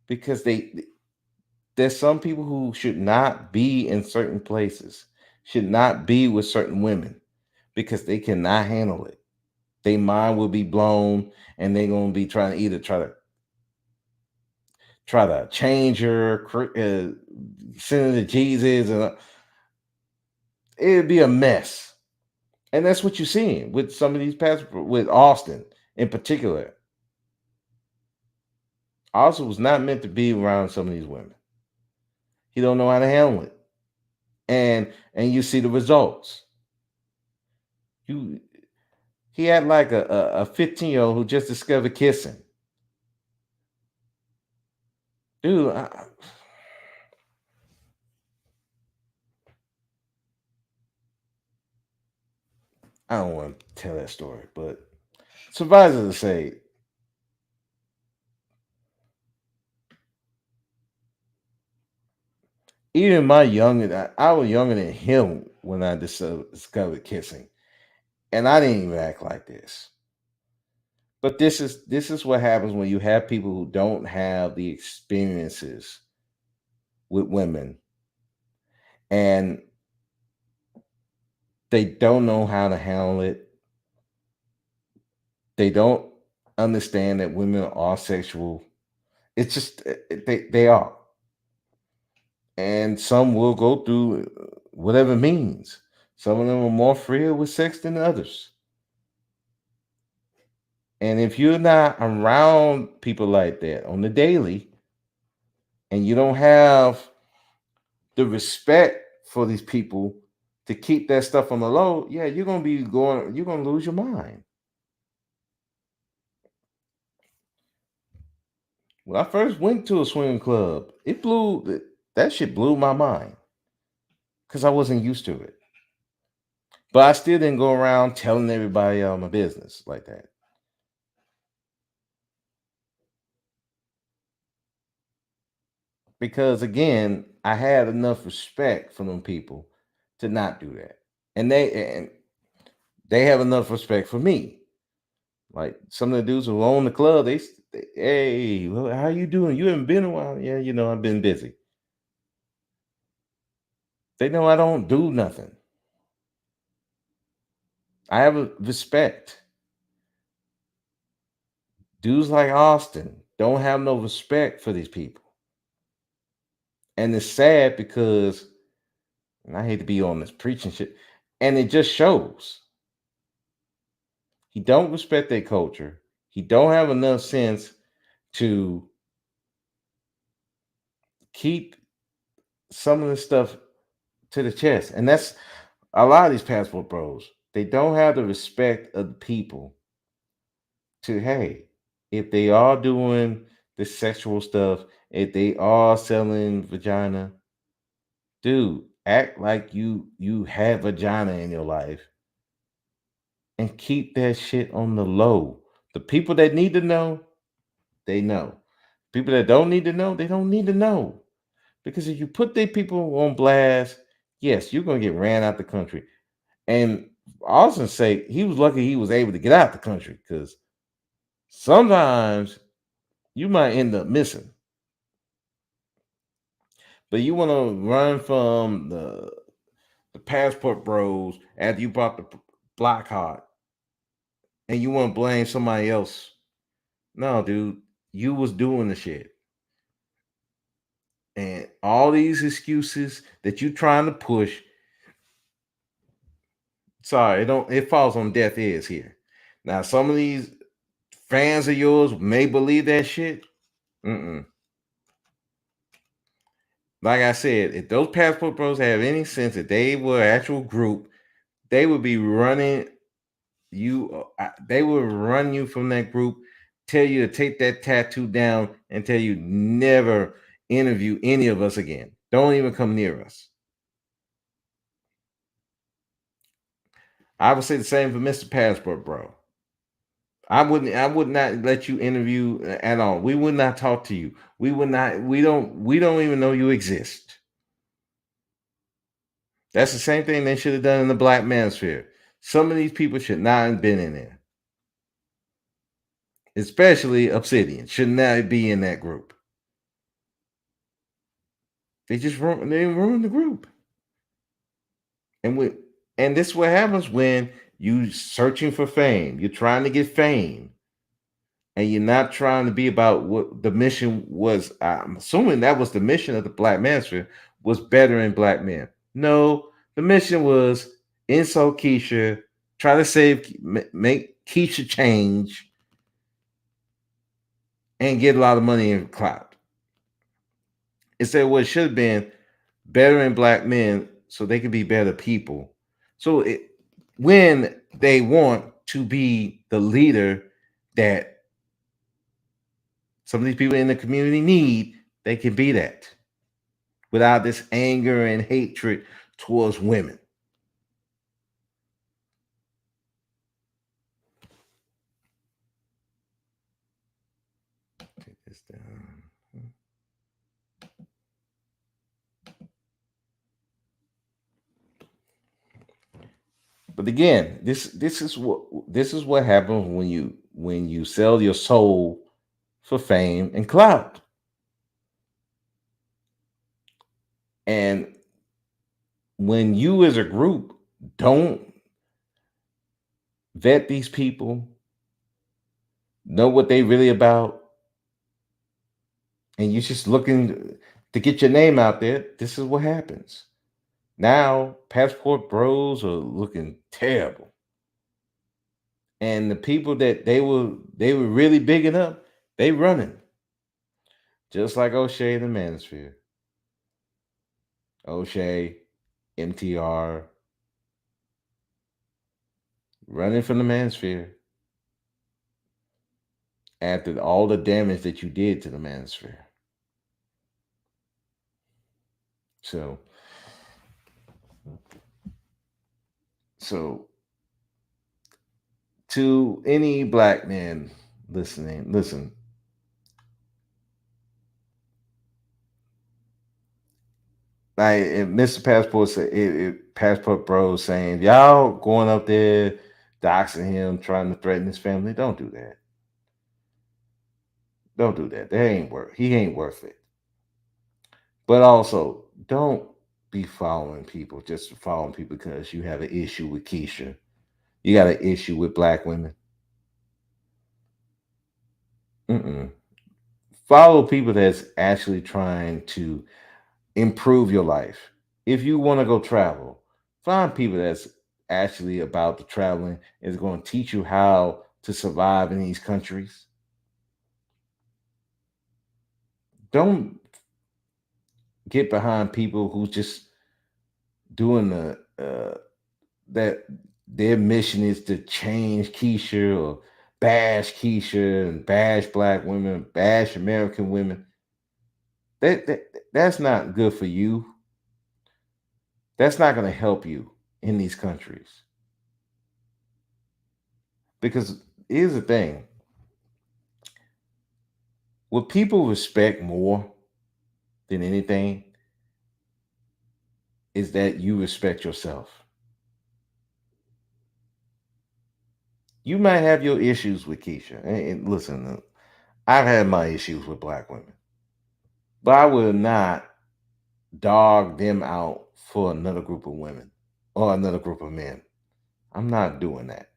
Because there's some people who should not be in certain places, should not be with certain women, because they cannot handle it. Their mind will be blown, and they're gonna be trying to either try to change her, send her to Jesus, and it'd be a mess. And that's what you're seeing with some of these pastors, with Auston in particular. Auston was not meant to be around some of these women. He don't know how to handle it. And you see the results. He had like a 15-year-old who just discovered kissing. Dude, I don't want to tell that story, but suffice it to say, even I was younger than him when I discovered kissing, and I didn't even act like this. But this is what happens when you have people who don't have the experiences with women, and they don't know how to handle it. They don't understand that women are sexual. It's just they are. And some will go through whatever means. Some of them are more free with sex than others. And if you're not around people like that on the daily, and you don't have the respect for these people to keep that stuff on the low, yeah, you're gonna lose your mind. When I first went to a swinging club, that shit blew my mind. Because I wasn't used to it. But I still didn't go around telling everybody my business like that. Because again, I had enough respect for them people to not do that. And they have enough respect for me. Like some of the dudes who own the club, hey, well, how you doing? You haven't been in a while. Yeah, I've been busy. They know I don't do nothing. I have a respect. Dudes like Auston don't have no respect for these people. And it's sad because, and I hate to be on this preaching shit, and it just shows. He don't respect their culture. He don't have enough sense to keep some of this stuff to the chest. And that's a lot of these passport bros. They don't have the respect of the people to, hey, if they are doing the sexual stuff, if they are selling vagina, dude, act like you have vagina in your life and keep that shit on the low. The people that need to know, they know. People that don't need to know, they don't need to know. Because if you put the people on blast, yes, you're gonna get ran out the country. And Austin say he was lucky he was able to get out the country because sometimes you might end up missing. But you want to run from the passport bros after you bought the block hot, and you want to blame somebody else. No, dude, you was doing the shit. And all these excuses that you trying to push, sorry, it falls on deaf ears here. Now, some of these fans of yours may believe that shit. Mm-mm. Like I said, if those passport bros have any sense that they were an actual group, they would be running you. They would run you from that group, tell you to take that tattoo down, and tell you never interview any of us again. Don't even come near us. I would say the same for Mr. Passport Bro. I would not let you interview at all. We would not talk to you. We don't even know you exist. That's the same thing they should have done in the Black Manosphere. Some of these people should not have been in there. Especially Obsidian. Should not be in that group. They ruined the group. And this is what happens when you searching for fame. You're trying to get fame. And you're not trying to be about what the mission was. I'm assuming that was the mission of the Black Manosphere, was bettering black men. No, the mission was insult Keisha, try to make Keisha change, and get a lot of money in clout. Instead, what it should have been bettering black men so they can be better people. So when they want to be the leader that some of these people in the community need, they can be that without this anger and hatred towards women. Take this down. But again, this is what happens when you sell your soul for fame and clout. And when you as a group don't vet these people, know what they really about, and you're just looking to get your name out there, this is what happens. Now, passport bros are looking terrible. And the people that they were really bigging up, they running. Just like O'Shea the Manosphere. O'Shea, MTR, running from the Manosphere after all the damage that you did to the Manosphere. So to any black man listening, listen. Like if Mr. Passport Bros saying y'all going up there doxing him, trying to threaten his family, don't do that. Don't do that. He ain't worth it. But also, don't be following people just following people because you have an issue with Keisha. You got an issue with black women. Follow people that's actually trying to improve your life. If you want to go travel, find people that's actually about the traveling is going to teach you how to survive in these countries. Don't get behind people who just doing that their mission is to change Keisha or bash Keisha and bash black women, bash American women. That's not good for you. That's not going to help you in these countries. Because here's the thing. What people respect more than anything is that you respect yourself. You might have your issues with Keisha. And listen, I've had my issues with black women. But I will not dog them out for another group of women or another group of men. I'm not doing that.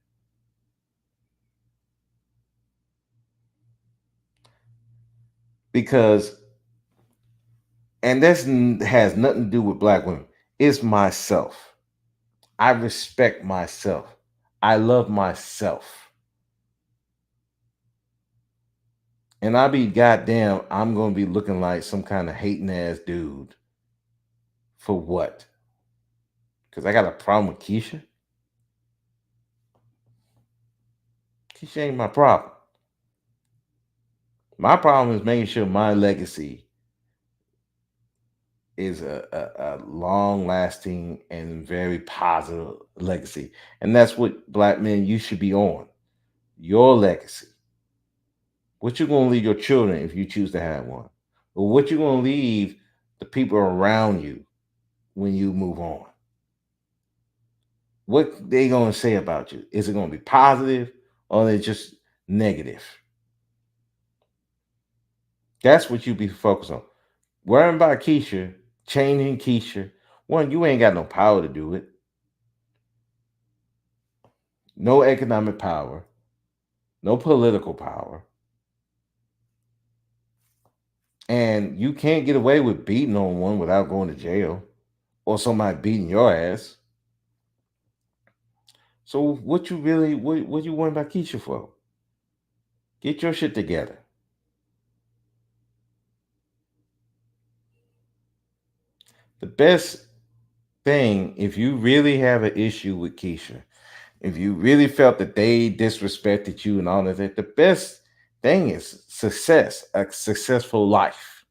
Because, and this has nothing to do with black women, it's myself. I respect myself. I love myself. And I be goddamn, I'm going to be looking like some kind of hating ass dude. For what? Because I got a problem with Keisha? Keisha ain't my problem. My problem is making sure my legacy is a long-lasting and very positive legacy. And that's what black men, you should be on. Your legacy. What you going to leave your children if you choose to have one? Or what you going to leave the people around you when you move on? What they going to say about you? Is it going to be positive or is it just negative? That's what you be focused on. Worrying about Keisha, changing Keisha. One, you ain't got no power to do it. No economic power. No political power. And you can't get away with beating on one without going to jail or somebody beating your ass. So what you really, what you worrying about Keisha for? Get your shit together. The best thing, if you really have an issue with Keisha, if you really felt that they disrespected you and all of that, the best thing is success, a successful life.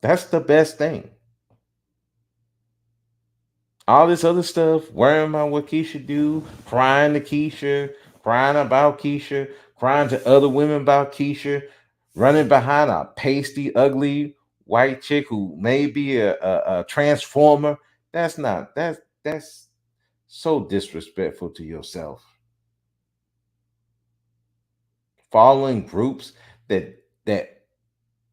That's the best thing. All this other stuff, worrying about what Keisha do, crying to Keisha, crying about Keisha, crying to other women about Keisha, running behind a pasty, ugly white chick who may be a transformer. That's so disrespectful to yourself. Following groups they're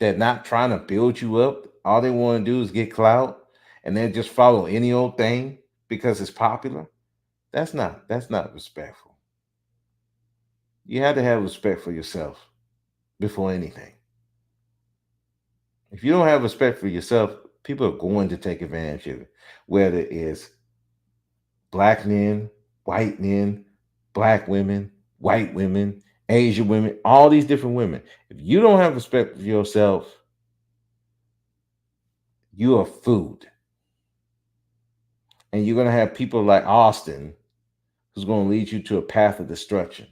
not trying to build you up. All they want to do is get clout, and then just follow any old thing because it's popular. That's not respectful. You have to have respect for yourself before anything. If you don't have respect for yourself, people are going to take advantage of it. Whether it's black men, white men, black women, white women, Asian women, all these different women. If you don't have respect for yourself, you are food. And you're going to have people like Auston who's going to lead you to a path of destruction.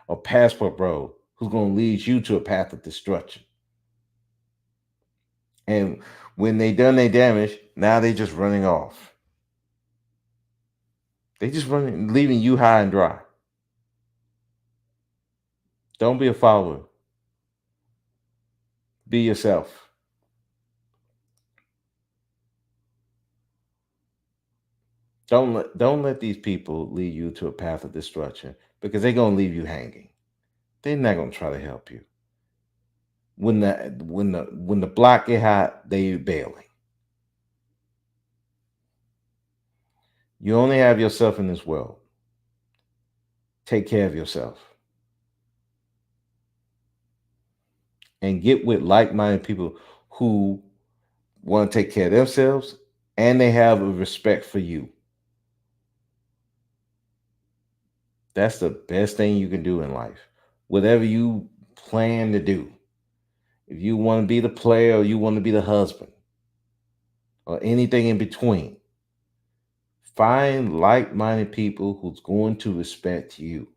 Or PassportBro who's going to lead you to a path of destruction. And when they done their damage, now they just running off. They just running, leaving you high and dry. Don't be a follower. Be yourself. Don't let these people lead you to a path of destruction because they're gonna leave you hanging. They're not gonna try to help you. When the block get hot, they bailing. You only have yourself in this world. Take care of yourself. And get with like-minded people who want to take care of themselves and they have a respect for you. That's the best thing you can do in life. Whatever you plan to do. If you want to be the player or you want to be the husband or anything in between, find like-minded people who's going to respect you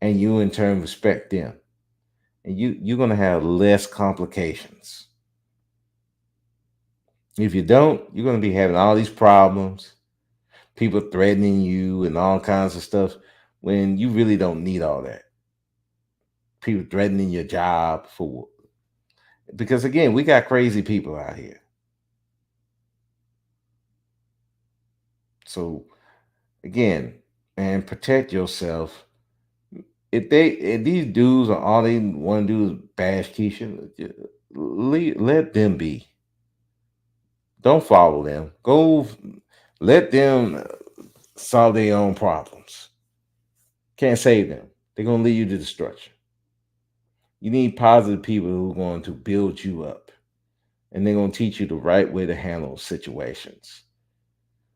and you in turn respect them. And you're going to have less complications. If you don't, you're going to be having all these problems people threatening you and all kinds of stuff when you really don't need all that. People threatening your job for, because again, we got crazy people out here. So again, and protect yourself. If these dudes are all they want to do is bash Keisha, let them be. Don't follow them. Go, let them solve their own problems. Can't save them. They're gonna lead you to destruction. You need positive people who are going to build you up, and they're going to teach you the right way to handle situations,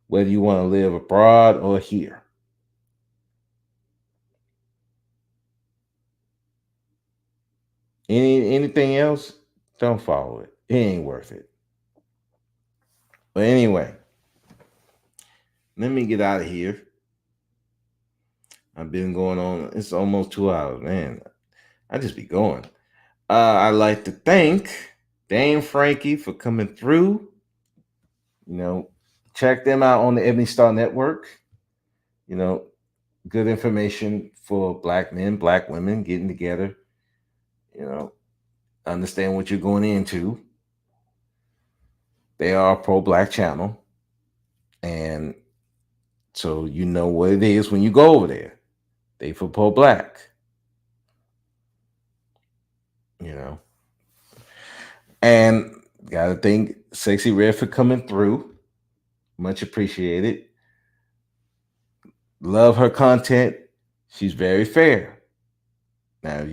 whether you want to live abroad or here. Anything else, don't follow it. It ain't worth it. But anyway, let me get out of here. I've been going on. It's almost 2 hours, man. I just be going. I'd like to thank Dame Frankie for coming through. You know, check them out on the Ebony Star Network. You know, good information for Black men, Black women getting together. You know, understand what you're going into. They are a pro-Black channel. And so you know what it is when you go over there. They for pro-Black. You know. And gotta thank Sexy Red for coming through. Much appreciated. Love her content. She's very fair. Now,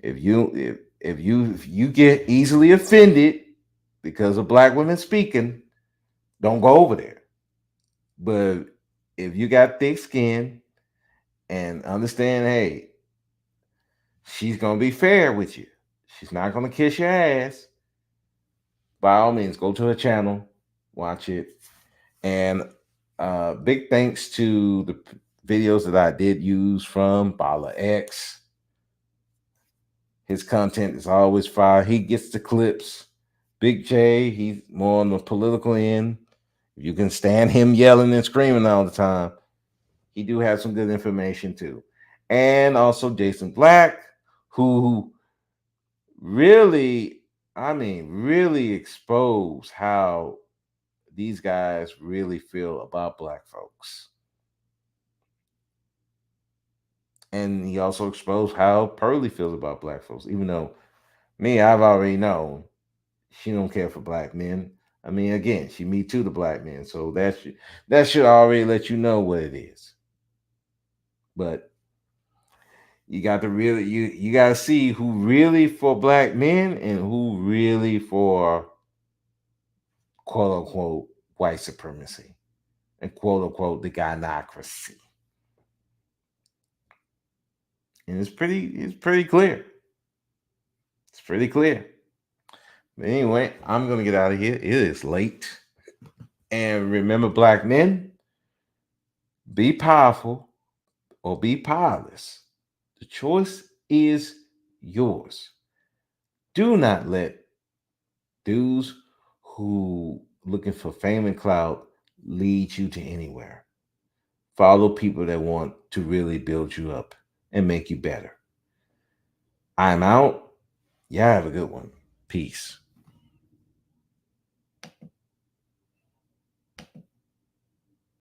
if you get easily offended because of Black women speaking, don't go over there. But if you got thick skin and understand, hey, she's gonna be fair with you. She's not gonna kiss your ass. By all means, go to her channel, watch it. And big thanks to the videos that I did use from Bala X. His content is always fire. He gets the clips. Big J, he's more on the political end. You can stand him yelling and screaming all the time. He do have some good information too. And also Jason Black, who really, really expose how these guys really feel about Black folks. And he also exposed how Pearly feels about Black folks. Even though me, I've already known she don't care for Black men. I mean, again, she me too to Black men. So that should already let you know what it is. But you got to really you got to see who really for Black men and who really for quote unquote white supremacy and quote unquote the gynocracy. And it's pretty clear. It's pretty clear. But anyway, I'm gonna get out of here. It is late. And remember, Black men, be powerful or be powerless. The choice is yours. Do not let dudes who looking for fame and clout lead you to anywhere. Follow people that want to really build you up and make you better. I'm out. Y'all have a good one. Peace.